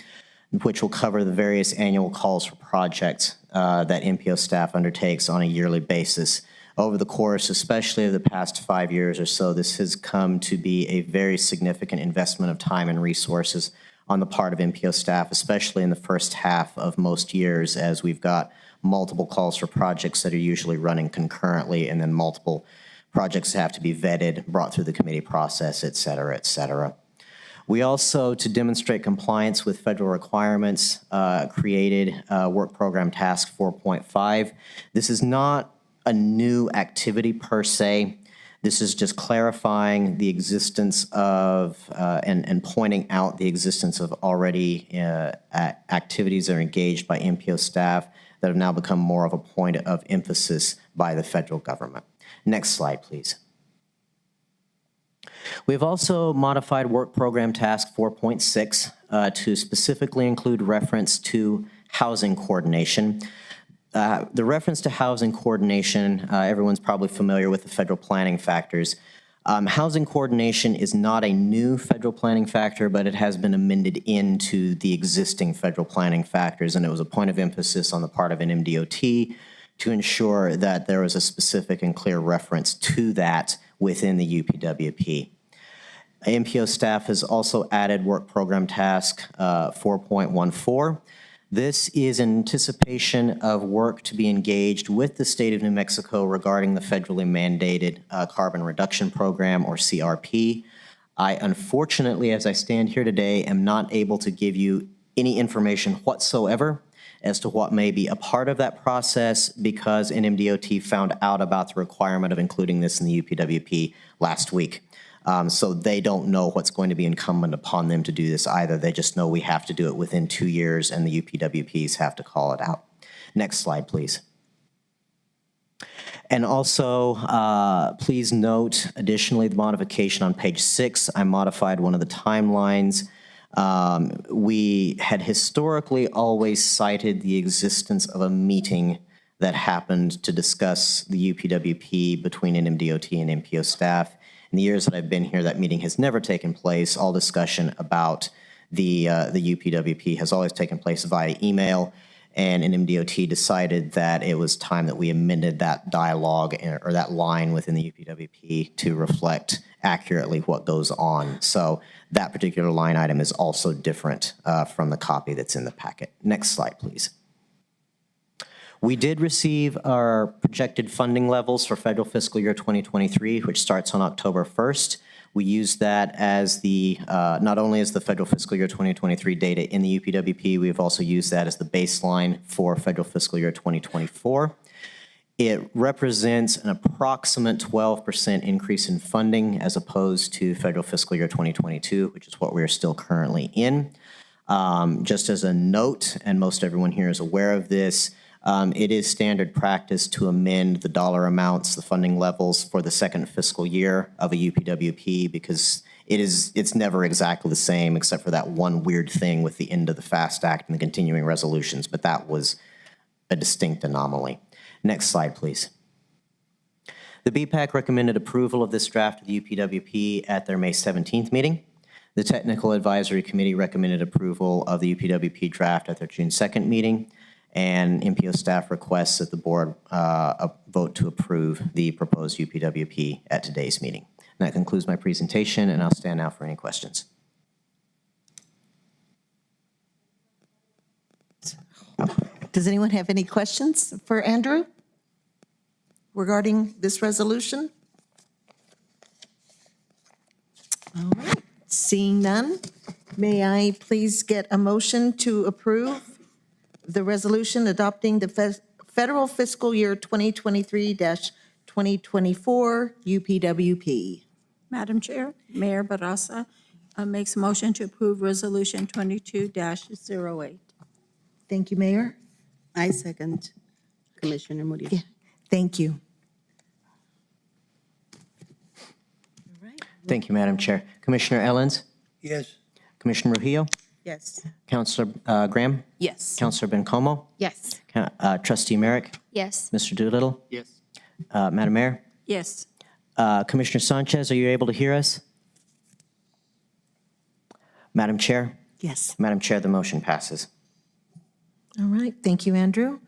S12: which will cover the various annual calls for projects that MPO staff undertakes on a yearly basis. Over the course, especially of the past 5 years or so, this has come to be a very significant investment of time and resources on the part of MPO staff, especially in the first half of most years, as we've got multiple calls for projects that are usually running concurrently, and then multiple projects have to be vetted, brought through the committee process, et cetera, et cetera. We also, to demonstrate compliance with federal requirements, created Work Program Task 4.5. This is not a new activity per se. This is just clarifying the existence of and pointing out the existence of already activities that are engaged by MPO staff that have now become more of a point of emphasis by the federal government. Next slide, please. We've also modified Work Program Task 4.6 to specifically include reference to housing coordination. The reference to housing coordination, everyone's probably familiar with the federal planning factors. Housing coordination is not a new federal planning factor, but it has been amended into the existing federal planning factors, and it was a point of emphasis on the part of NMDOT to ensure that there was a specific and clear reference to that within the UPWP. MPO staff has also added Work Program Task 4.14. This is in anticipation of work to be engaged with the state of New Mexico regarding the federally mandated carbon reduction program, or CRP. I unfortunately, as I stand here today, am not able to give you any information whatsoever as to what may be a part of that process, because NMDOT found out about the requirement of including this in the UPWP last week. So they don't know what's going to be incumbent upon them to do this either. They just know we have to do it within 2 years, and the UPWPs have to call it out. Next slide, please. And also, please note, additionally, the modification on page 6, I modified one of the timelines. We had historically always cited the existence of a meeting that happened to discuss the UPWP between NMDOT and MPO staff. In the years that I've been here, that meeting has never taken place. All discussion about the UPWP has always taken place via email, and NMDOT decided that it was time that we amended that dialogue or that line within the UPWP to reflect accurately what goes on. So that particular line item is also different from the copy that's in the packet. Next slide, please. We did receive our projected funding levels for federal fiscal year 2023, which starts on October 1st. We use that as the, not only as the federal fiscal year 2023 data in the UPWP, we've also used that as the baseline for federal fiscal year 2024. It represents an approximate 12% increase in funding as opposed to federal fiscal year 2022, which is what we're still currently in. Just as a note, and most everyone here is aware of this, it is standard practice to amend the dollar amounts, the funding levels for the second fiscal year of a UPWP because it's never exactly the same except for that one weird thing with the end of the FAST Act and the continuing resolutions, but that was a distinct anomaly. Next slide, please. The BPAC recommended approval of this draft of the UPWP at their May 17th meeting. The Technical Advisory Committee recommended approval of the UPWP draft at their June 2nd meeting, and MPO staff requests that the board vote to approve the proposed UPWP at today's meeting. And that concludes my presentation, and I'll stand now for any questions.
S11: Does anyone have any questions for Andrew regarding this resolution? All right, seeing none, may I please get a motion to approve the resolution adopting the federal fiscal year 2023-2024 UPWP?
S10: Madam Chair, Mayor Barraza makes a motion to approve Resolution 22-08.
S11: Thank you, Mayor.
S15: I second Commissioner Murillo.
S11: Yeah, thank you.
S12: Thank you, Madam Chair. Commissioner Ellens?
S8: Yes.
S12: Commissioner Rujillo?
S15: Yes.
S12: Councilor Graham?
S15: Yes.
S12: Councilor Bencomo?
S9: Yes.
S12: Trustee Merrick?
S9: Yes.
S12: Mr. Doolittle?
S13: Yes.
S12: Madam Mayor?
S10: Yes.
S12: Commissioner Sanchez, are you able to hear us? Madam Chair?
S11: Yes.
S12: Madam Chair, the motion passes.
S11: All right, thank you, Andrew.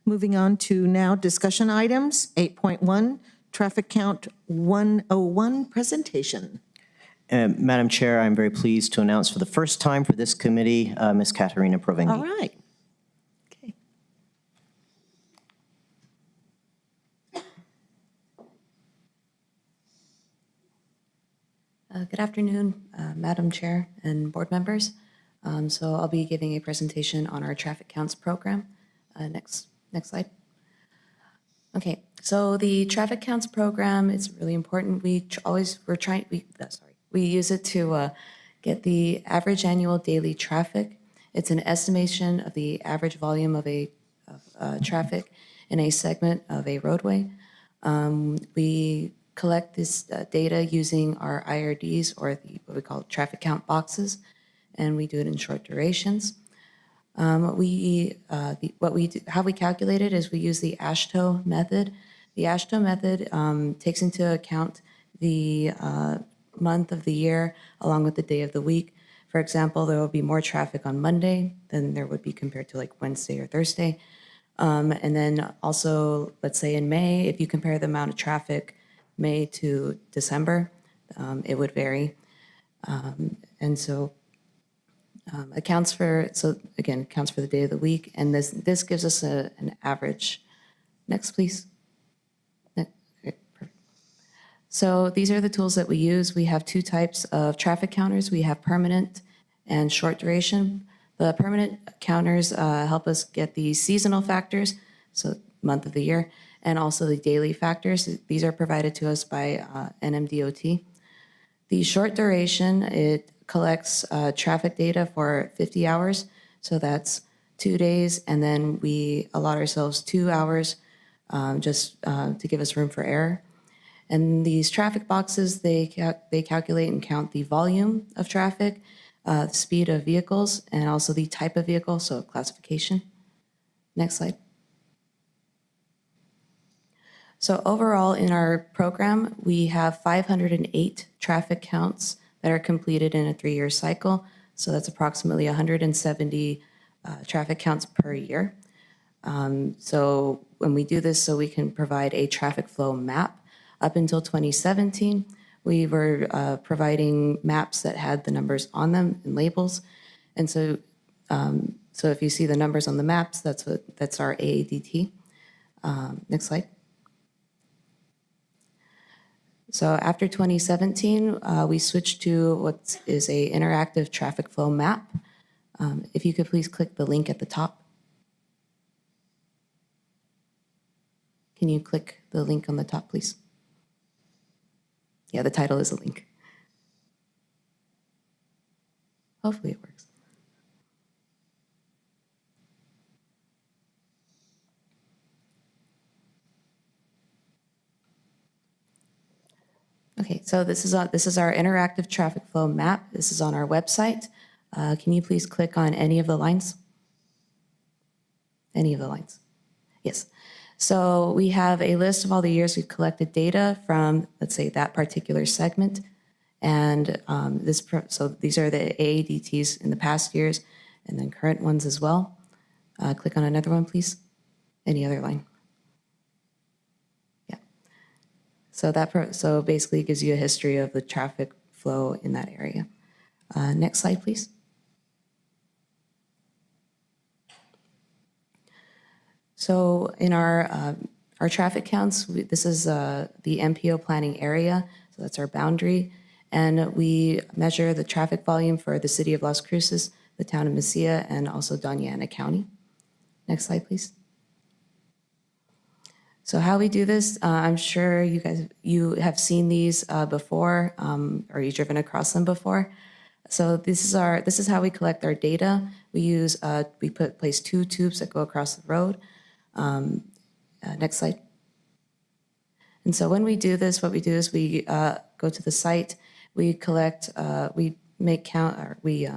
S11: Moving on to now discussion items, 8.1, traffic count 101 presentation.
S12: Madam Chair, I'm very pleased to announce for the first time for this committee, Ms. Katerina Provengi.
S11: All right. Okay.
S16: Good afternoon, Madam Chair and board members. So I'll be giving a presentation on our traffic counts program. Next slide. Okay, so the traffic counts program is really important. We use it to get the average annual daily traffic. It's an estimation of the average volume of traffic in a segment of a roadway. We collect this data using our IRDs, or what we call traffic count boxes, and we do it in short durations. How we calculate it is we use the Ashtow Method. The Ashtow Method takes into account the month of the year along with the day of the week. For example, there will be more traffic on Monday than there would be compared to like Wednesday or Thursday. And then also, let's say in May, if you compare the amount of traffic May to December, it would vary. And so accounts for the day of the week, and this gives us an average. Next, please. Okay, perfect. So these are the tools that we use. We have two types of traffic counters. We have permanent and short duration. The permanent counters help us get the seasonal factors, so month of the year, and also the daily factors. These are provided to us by NMDOT. The short duration, it collects traffic data for 50 hours, so that's 2 days, and then we allot ourselves 2 hours just to give us room for error. And these traffic boxes, they calculate and count the volume of traffic, the speed of vehicles, and also the type of vehicle, so classification. Next slide. So overall in our program, we have 508 traffic counts that are completed in a 3-year cycle. So that's approximately 170 traffic counts per year. So when we do this, so we can provide a traffic flow map. Up until 2017, we were providing maps that had the numbers on them and labels. And so if you see the numbers on the maps, that's our AADT. Next slide. So after 2017, we switched to what is a interactive traffic flow map. If you could please click the link at the top. Can you click the link on the top, please? Yeah, the title is a link. Hopefully it works. Okay, so this is our interactive traffic flow map. This is on our website. Can you please click on any of the lines? Any of the lines? Yes. So we have a list of all the years we've collected data from, let's say, that particular segment. And so these are the AADTs in the past years and then current ones as well. Click on another one, please. Any other line? Yeah. So basically it gives you a history of the traffic flow in that area. Next slide, please. So in our traffic counts, this is the MPO planning area, so that's our boundary. And we measure the traffic volume for the city of Las Cruces, the town of Mesilla, and also Doña Ana County. Next slide, please. So how we do this, I'm sure you have seen these before, or you've driven across them before. So this is how we collect our data. We place 2 tubes that go across the road. Next slide. And so when we do this, what we do is we go to the site, we collect, we make count, or we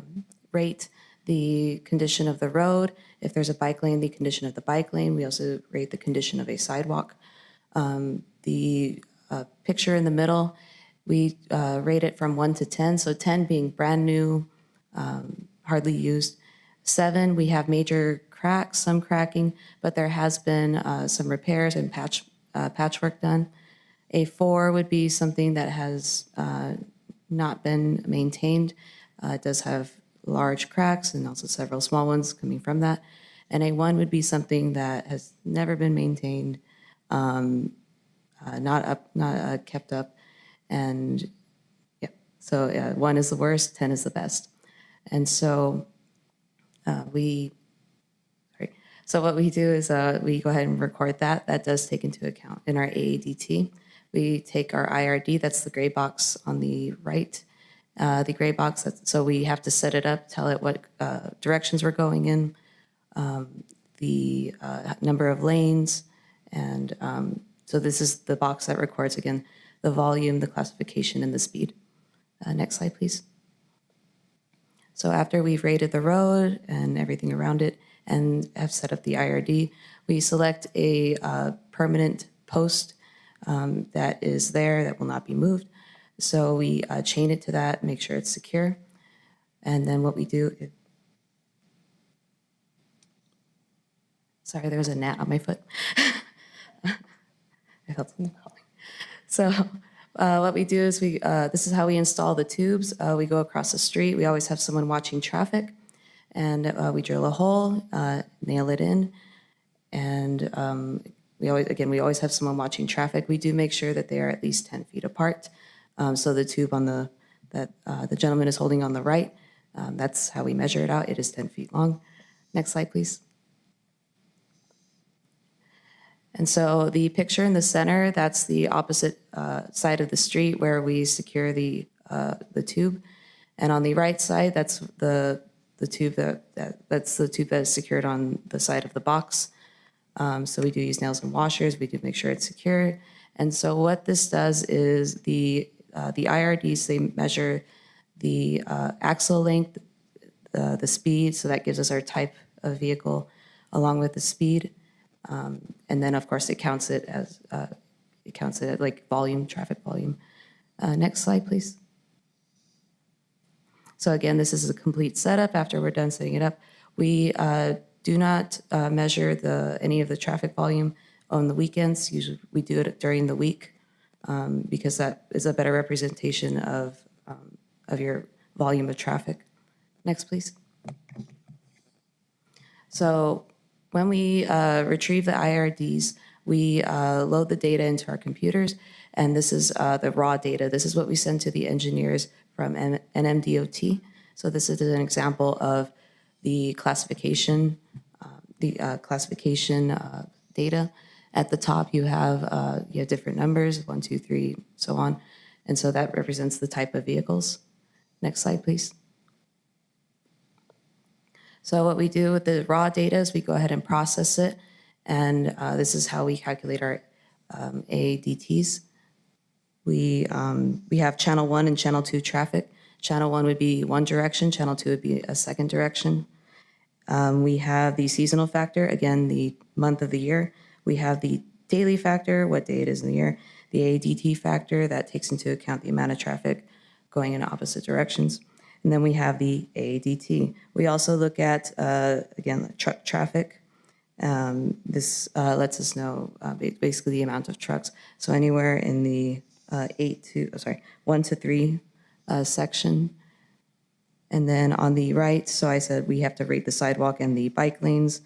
S16: rate the condition of the road. If there's a bike lane, the condition of the bike lane. We also rate the condition of a sidewalk. The picture in the middle, we rate it from 1 to 10. So 10 being brand new, hardly used. 7, we have major cracks, some cracking, but there has been some repairs and patchwork done. A 4 would be something that has not been maintained. It does have large cracks and also several small ones coming from that. And a 1 would be something that has never been maintained, not kept up. And yeah, so 1 is the worst, 10 is the best. And so so what we do is we go ahead and record that. That does take into account in our AADT. We take our IRD, that's the gray box on the right. The gray box, so we have to set it up, tell it what directions we're going in, the number of lanes, and so this is the box that records, again, the volume, the classification, and the speed. Next slide, please. So after we've rated the road and everything around it and have set up the IRD, we select a permanent post that is there that will not be moved. So we chain it to that, make sure it's secure. And then what we do is, sorry, there was a gnat on my foot. I felt something crawling. So what we do is this is how we install the tubes. We go across the street. We always have someone watching traffic. And we drill a hole, nail it in. And we always have someone watching traffic. We do make sure that they are at least 10 feet apart. So the tube that the gentleman is holding on the right, that's how we measure it out. It is 10 feet long. Next slide, please. And so the picture in the center, that's the opposite side of the street where we secure the tube. And on the right side, that's the tube that's the tube that is secured on the side of the box. So we do use nails and washers. We do make sure it's secure. And so what this does is the IRDs, they measure the axle length, the speed, so that gives us our type of vehicle along with the speed. And then, of course, it counts it at like volume, traffic volume. Next slide, please. So again, this is a complete setup. After we're done setting it up, we do not measure any of the traffic volume on the weekends. Usually we do it during the week because that is a better representation of your volume of traffic. Next, please. So when we retrieve the IRDs, We load the data into our computers, and this is the raw data. This is what we send to the engineers from NMDOT. So this is an example of the classification, data. At the top, you have different numbers, 1, 2, 3, so on. And so that represents the type of vehicles. Next slide, please. So what we do with the raw data is we go ahead and process it, and this is how we calculate our AADTs. We have channel 1 and channel 2 traffic. Channel 1 would be one direction, channel 2 would be a second direction. We have the seasonal factor, again, the month of the year. We have the daily factor, what day it is in the year. The AADT factor, that takes into account the amount of traffic going in opposite directions. And then we have the AADT. We also look at, again, truck traffic. This lets us know basically the amount of trucks. So anywhere in the 1 to 3 section. And then on the right, so I said we have to rate the sidewalk and the bike lanes.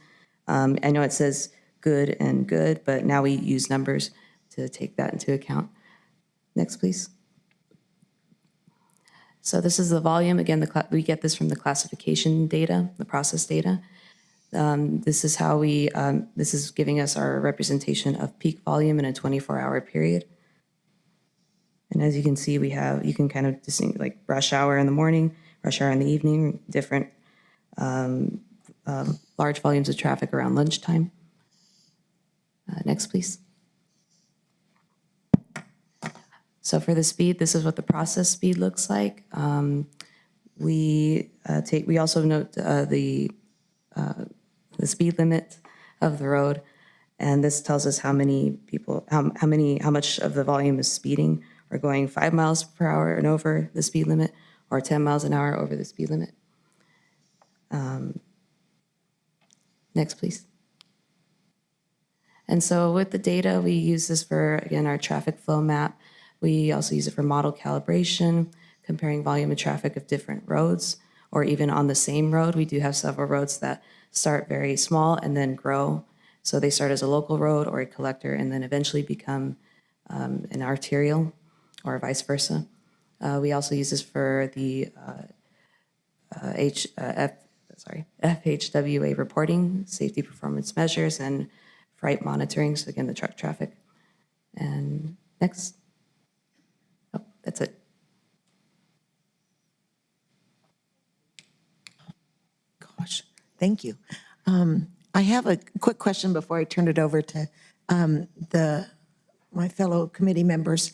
S16: I know it says good and good, but now we use numbers to take that into account. Next, please. So this is the volume. Again, we get this from the classification data, the process data. This is how we, this is giving us our representation of peak volume in a 24-hour period. And as you can see, we have, you can kind of distinguish like rush hour in the morning, rush hour in the evening, different large volumes of traffic around lunchtime. Next, please. So for the speed, this is what the process speed looks like. We also note the speed limit of the road, and this tells us how many people, how much of the volume is speeding or going 5 miles per hour and over the speed limit, or 10 miles an hour over the speed limit. Next, please. And so with the data, we use this for, again, our traffic flow map. We also use it for model calibration, comparing volume of traffic of different roads, or even on the same road. We do have several roads that start very small and then grow. So they start as a local road or a collector and then eventually become an arterial or vice versa. We also use this for the FHWA reporting, safety performance measures, and freight monitoring, so again, the truck traffic. And next. Oh, that's it.
S11: Gosh, thank you. I have a quick question before I turn it over to my fellow committee members.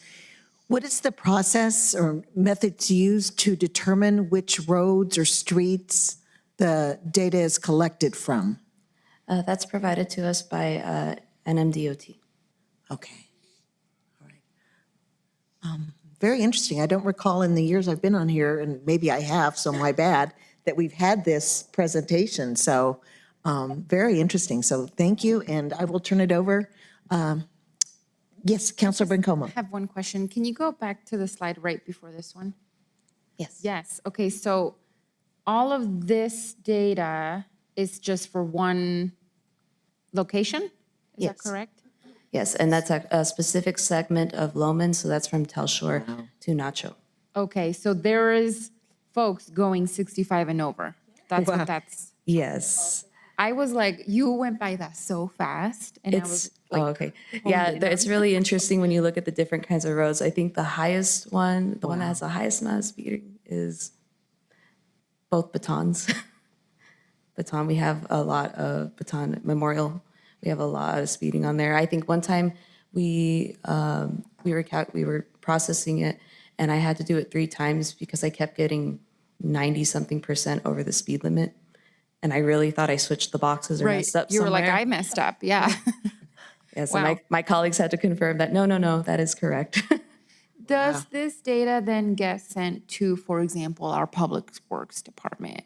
S11: What is the process or methods used to determine which roads or streets the data is collected from?
S16: That's provided to us by NMDOT.
S11: Okay. All right. Very interesting. I don't recall in the years I've been on here, and maybe I have, so my bad, that we've had this presentation. So very interesting. So thank you, and I will turn it over. Yes, Councilor Bencomo.
S9: I have one question. Can you go back to the slide right before this one?
S16: Yes.
S9: Yes. Okay, so all of this data is just for one location? Is
S16: Yes.
S9: that correct?
S16: Yes, and that's a specific segment of Loman, so that's from Telshore to Nacho.
S9: Okay, so there is folks going 65 and over. That's
S16: Wow.
S9: what that's.
S16: Yes.
S9: I was like, you went by that so fast, and I was like,
S16: okay. Yeah,
S9: honed in
S16: it's
S9: on-
S16: really interesting when you look at the different kinds of roads. I think the highest one, the one that has the highest amount of speeding is both Batons. Baton, we have a lot of Baton Memorial. We have a lot of speeding on there. I think one time we were processing it, and I had to do it 3 times because I kept getting 90-something% over the speed limit. And I really thought I switched the boxes or
S9: Right,
S16: messed up
S9: you were
S16: somewhere.
S9: like, I messed up, yeah.
S16: Yes,
S9: Wow.
S16: and my colleagues had to confirm that, no, that is correct.
S9: Does this data then get sent to, for example, our Public Works Department,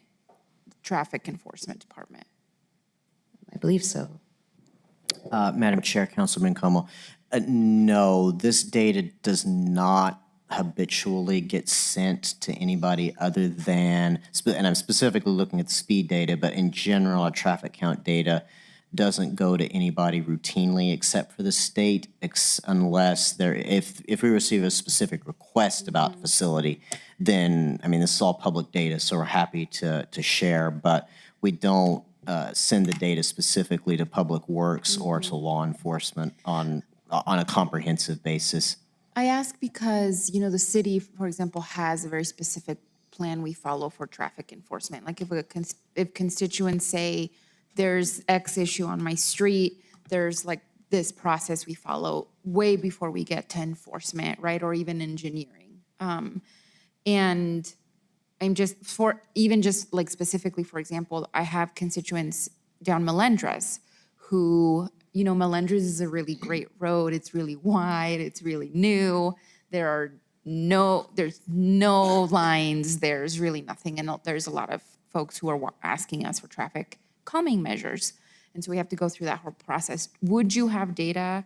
S9: Traffic Enforcement Department?
S16: I believe so.
S12: Madam Chair, Councilman Como, no, this data does not habitually get sent to anybody other than, and I'm specifically looking at the speed data, but in general, our traffic count data doesn't go to anybody routinely except for the state, unless if we receive a specific request about the facility, then, I mean, this is all public data, so we're happy to share, but we don't send the data specifically to Public Works or to law enforcement on a comprehensive basis.
S9: I ask because, you know, the city, for example, has a very specific plan we follow for traffic enforcement. Like if constituents say, there's X issue on my street, there's like this process we follow way before we get to enforcement, right? Or even engineering. And I'm just like specifically, for example, I have constituents down Melendres who, you know, Melendres is a really great road. It's really wide. It's really new. There's no lines. There's really nothing. And there's a lot of folks who are asking us for traffic calming measures. And so we have to go through that whole process. Would you have data?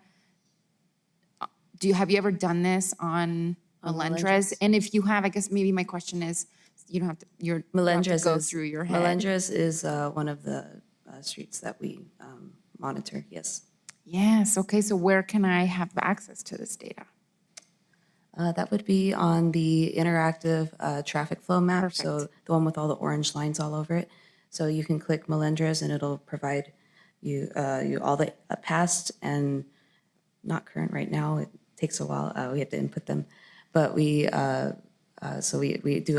S9: Have you ever done this on Melendres? And if you have, I guess maybe my question is, you don't have to, you have to go through your head.
S16: Melendres is one of the streets that we monitor, yes.
S9: Yes, okay, so where can I have access to this data?
S16: That would be on the interactive traffic flow map, so the one with all the orange lines all over it. So you can click Melendres and it'll provide you all the past and not current right now. It takes a while. We have to input them, but we do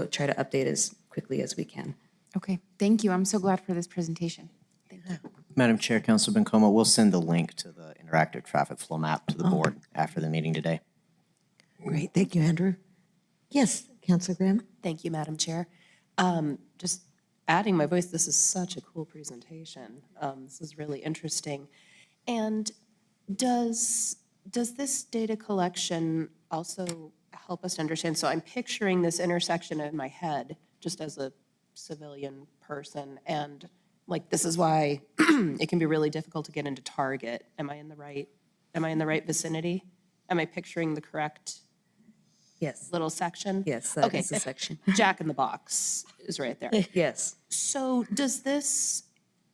S16: try to update as quickly as we can.
S9: Okay, thank you. I'm so glad for this presentation. Thank you.
S12: Madam Chair, Councilor Bencomo, we'll send the link to the interactive traffic flow map to the board after the meeting today.
S11: Great, thank you, Andrew. Yes, Councilor Graham?
S17: Thank you, Madam Chair. Just adding my voice, this is such a cool presentation. This is really interesting. And does this data collection also help us to understand? So I'm picturing this intersection in my head just as a civilian person, and like this is why it can be really difficult to get into Target. Am I in the right vicinity? Am I picturing the correct little section?
S16: Yes, that is the section.
S17: Jack in the Box is right there.
S16: Yes.
S17: So does this,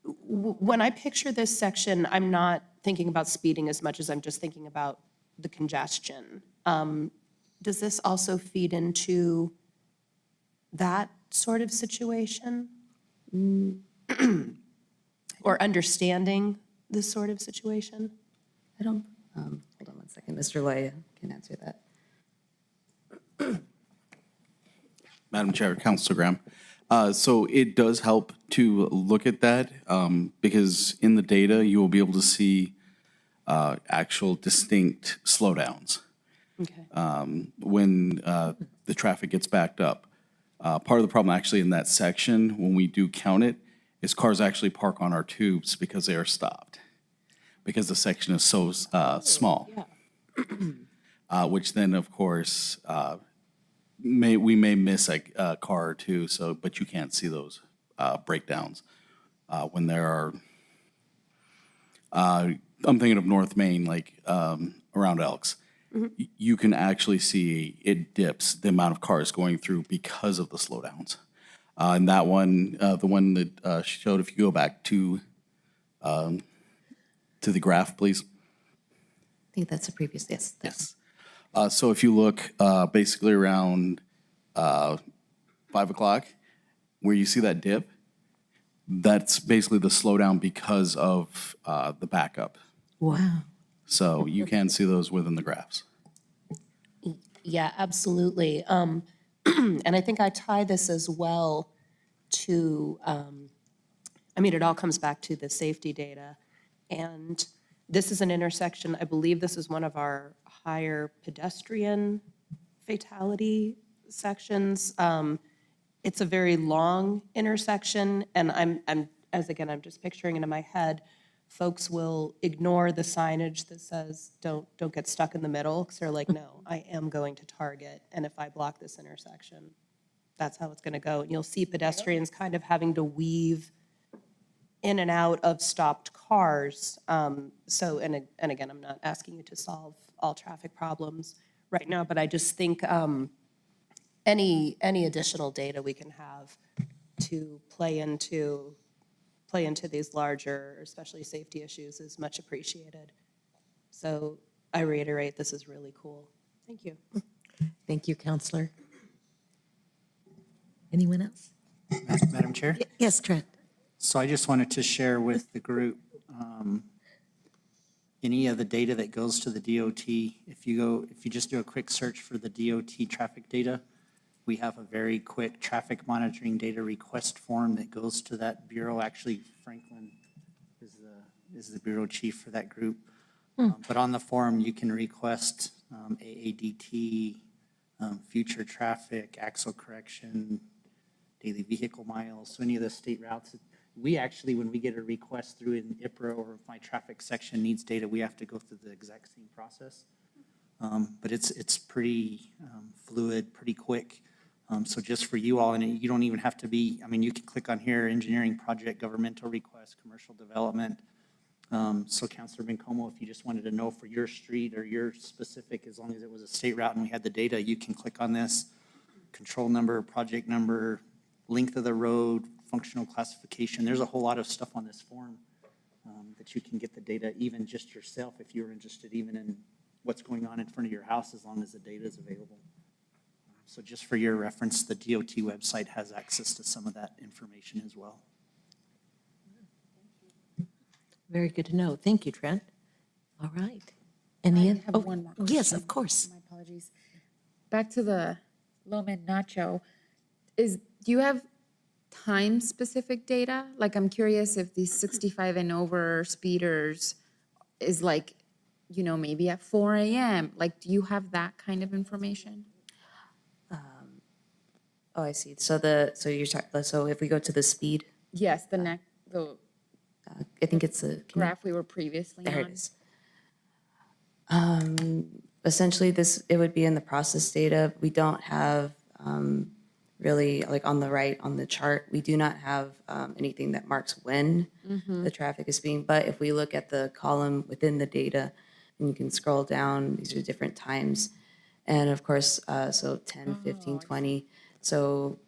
S17: when I picture this section, I'm not thinking about speeding as much as I'm just thinking about the congestion. Does this also feed into that sort of situation? Or understanding this sort of situation?
S16: I don't, hold on one second. Mr. Loya can answer that.
S1: Madam Chair, Councilor Graham. So it does help to look at that because in the data, you will be able to see actual distinct slowdowns.
S17: Okay.
S1: When the traffic gets backed up. Part of the problem actually in that section, when we do count it, is cars actually park on our tubes because they are stopped, because the section is so small.
S17: Yeah.
S1: Which then, of course, we may miss a car or two, but you can't see those breakdowns. When there are, I'm thinking of North Main, like around Elks. You can actually see it dips the amount of cars going through because of the slowdowns. And that one, the one that showed, if you go back to the graph, please.
S16: I think that's the previous, yes.
S1: Yes. So if you look basically around 5 o'clock, where you see that dip, that's basically the slowdown because of the backup.
S11: Wow.
S1: So you can see those within the graphs.
S17: Yeah, absolutely. And I think I tie this as well to, I mean, it all comes back to the safety data. And this is an intersection, I believe this is one of our higher pedestrian fatality sections. It's a very long intersection, and I'm just picturing it in my head. Folks will ignore the signage that says, don't get stuck in the middle, because they're like, no, I am going to Target, and if I block this intersection, that's how it's gonna go. And you'll see pedestrians kind of having to weave in and out of stopped cars. And again, I'm not asking you to solve all traffic problems right now, but I just think any additional data we can have to play into play into these larger, especially safety issues, is much appreciated. So I reiterate, this is really cool. Thank you.
S11: Thank you, Counselor. Anyone else?
S13: Madam Chair?
S11: Yes, Trent.
S13: So I just wanted to share with the group any of the data that goes to the DOT. If you just do a quick search for the DOT traffic data, we have a very quick traffic monitoring data request form that goes to that bureau. Actually, Franklin is the bureau chief for that group. But on the form, you can request AADT, future traffic, axle correction, daily vehicle miles, so any of the state routes. We actually, when we get a request through an IPRA or if my traffic section needs data, we have to go through the exact same process. But it's pretty fluid, pretty quick. So just for you all, and you don't even have to be, I mean, you can click on here, engineering project, governmental request, commercial development. So Councilor Bencomo, if you just wanted to know for your street or your specific, as long as it was a state route and we had the data, you can click on this. Control number, project number, length of the road, functional classification. There's a whole lot of stuff on this form that you can get the data even just yourself if you're interested even in what's going on in front of your house as long as the data is available. So just for your reference, the DOT website has access to some of that information as well.
S11: Very good to know. Thank you, Trent. All right.
S9: I have one more question.
S11: Yes, of course.
S9: My apologies. Back to the Loman Nacho. Do you have time-specific data? Like, I'm curious if these 65 and over speeders is like, you know, maybe at 4 a.m. Like, do you have that kind of information?
S16: Oh, I see. So you're talking, so if we go to the speed,
S9: Yes, the
S16: I think it's a.
S9: graph we were previously on.
S16: There it is. Essentially, it would be in the process data. We don't have really, like on the right, on the chart, we do not have anything that marks when the traffic is being, but if we look at the column within the data, and you can scroll down, these are different times. And of course, so 10, 15, 20. So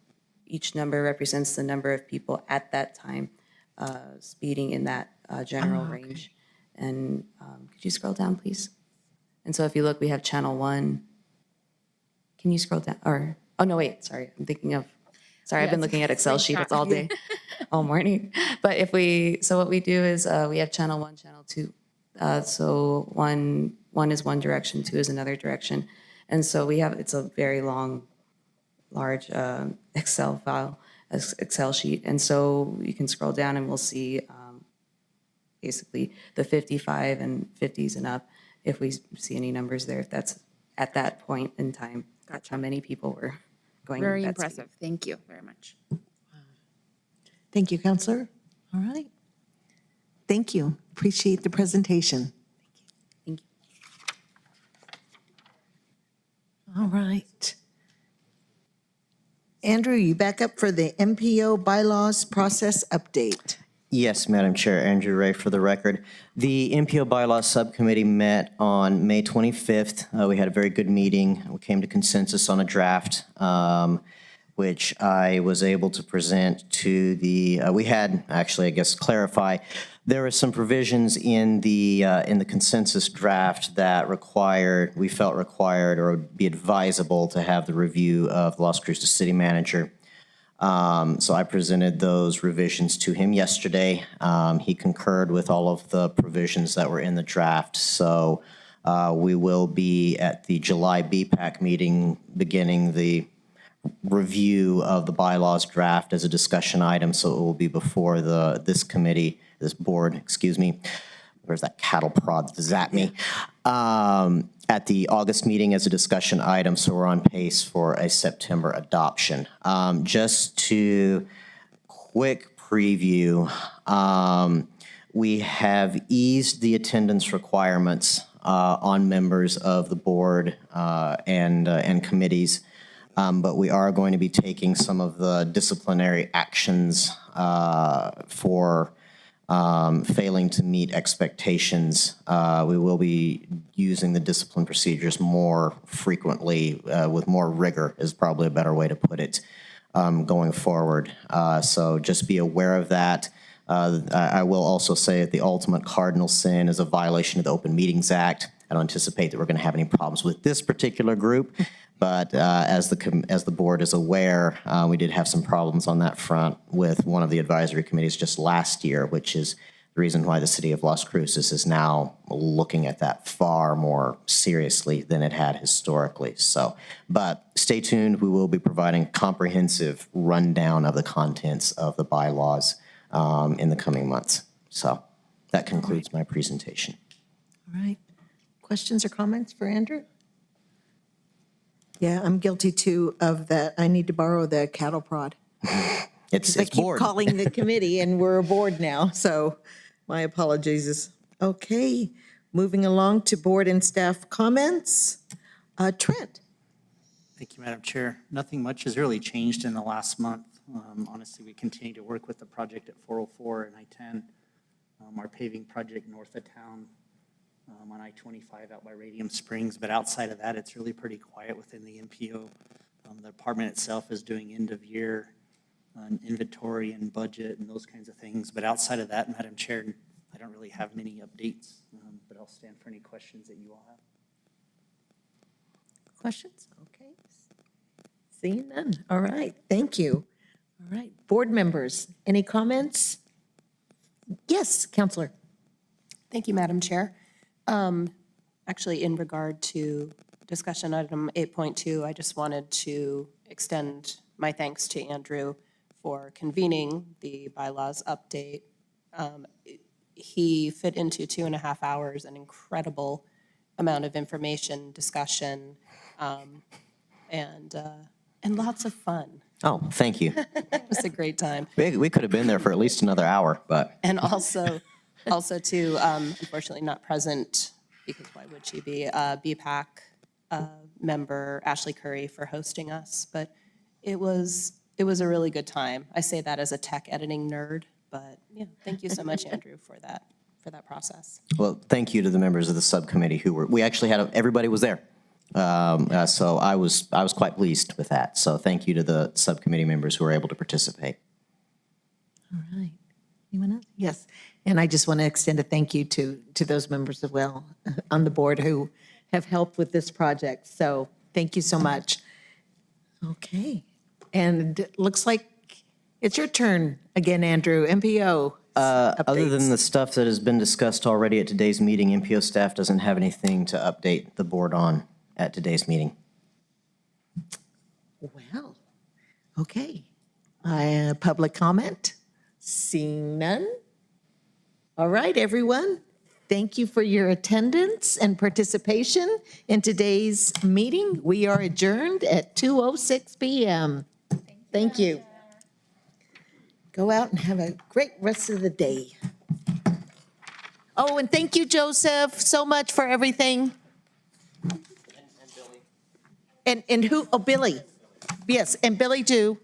S16: each number represents the number of people at that time speeding in that general range. And could you scroll down, please? And so if you look, we have channel 1. Can you scroll down? Or, oh no, wait, sorry. I'm thinking of, sorry, I've been looking at Excel sheets all day, all morning. But so what we do is we have channel 1, channel 2. So one is one direction, 2 is another direction. And so it's a very large Excel file, Excel sheet. And so you can scroll down and we'll see basically the 55 and 50s and up, if we see any numbers there, if that's at that point in time, that's how many people were going.
S9: Very
S16: at that
S9: impressive.
S16: speed.
S9: Thank you very much.
S11: Thank you, Counselor. All right. Thank you. Appreciate the presentation.
S16: Thank you.
S11: All right. Andrew, you back up for the MPO bylaws process update.
S12: Yes, Madam Chair, Andrew Ray for the record. The MPO Bylaws Subcommittee met on May 25th. We had a very good meeting. We came to consensus on a draft, which I was able to present to we had, actually, I guess, clarify. There were some provisions in the consensus draft that we felt required or would be advisable to have the review of the Las Cruces City Manager. So I presented those revisions to him yesterday. He concurred with all of the provisions that were in the draft. So we will be at the July BPAC meeting beginning the review of the bylaws draft as a discussion item. So it will be before this board, excuse me. Where's that cattle prod that zapped me? At the August meeting as a discussion item, so we're on pace for a September adoption. Just to quick preview, we have eased the attendance requirements on members of the board and committees, but we are going to be taking some of the disciplinary actions for failing to meet expectations. We will be using the discipline procedures more frequently, with more rigor is probably a better way to put it, going forward. So just be aware of that. I will also say that the ultimate cardinal sin is a violation of the Open Meetings Act. I don't anticipate that we're going to have any problems with this particular group, but as the board is aware, we did have some problems on that front with one of the advisory committees just last year, which is the reason why the city of Las Cruces is now looking at that far more seriously than it had historically. So, but stay tuned. We will be providing comprehensive rundown of the contents of the bylaws in the coming months. So that concludes my presentation.
S11: All right. Questions or comments for Andrew? Yeah, I'm guilty too of that. I need to borrow the cattle prod.
S12: It's
S11: I keep
S12: board.
S11: calling the committee and we're a board now, so my apologies. Okay, moving along to board and staff comments. Trent?
S13: Thank you, Madam Chair. Nothing much has really changed in the last month. Honestly, we continue to work with the project at 404 and I-10, our paving project north of town, on I-25 out by Radium Springs. But outside of that, it's really pretty quiet within the MPO. The department itself is doing end of year inventory and budget and those kinds of things. But outside of that, Madam Chair, I don't really have many updates, but I'll stand for any questions that you all have.
S11: Questions? Okay. Seeing none. All right, thank you. All right, board members, any comments? Yes, Counselor.
S17: Thank you, Madam Chair. Actually, in regard to discussion item 8.2, I just wanted to extend my thanks to Andrew for convening the bylaws update. He fit into 2.5 hours an incredible amount of information, discussion, and lots of fun.
S12: Oh, thank you.
S17: It was a great time.
S12: We could have been there for at least another hour, but.
S17: And also to, unfortunately not present, because why would she be, BPAC member Ashley Curry for hosting us. But it was a really good time. I say that as a tech editing nerd, but yeah, thank you so much, Andrew, for that process.
S12: Well, thank you to the members of the subcommittee we actually had, everybody was there. So I was quite pleased with that. So thank you to the subcommittee members who were able to participate.
S11: All right. Anyone else? Yes. And I just want to extend a thank you to those members as well on the board who have helped with this project. So thank you so much. Okay. And it looks like it's your turn again, Andrew. MPO.
S12: Other than the stuff that has been discussed already at today's meeting, MPO staff doesn't have anything to update the board on at today's meeting.
S11: Well, okay. Public comment? Seeing none? All right, everyone. Thank you for your attendance and participation in today's meeting. We are adjourned at 2:06 p.m. Thank you. Go out and have a great rest of the day. Oh, and thank you, Joseph, so much for everything. And who? Oh, Billy. Yes, and Billy too.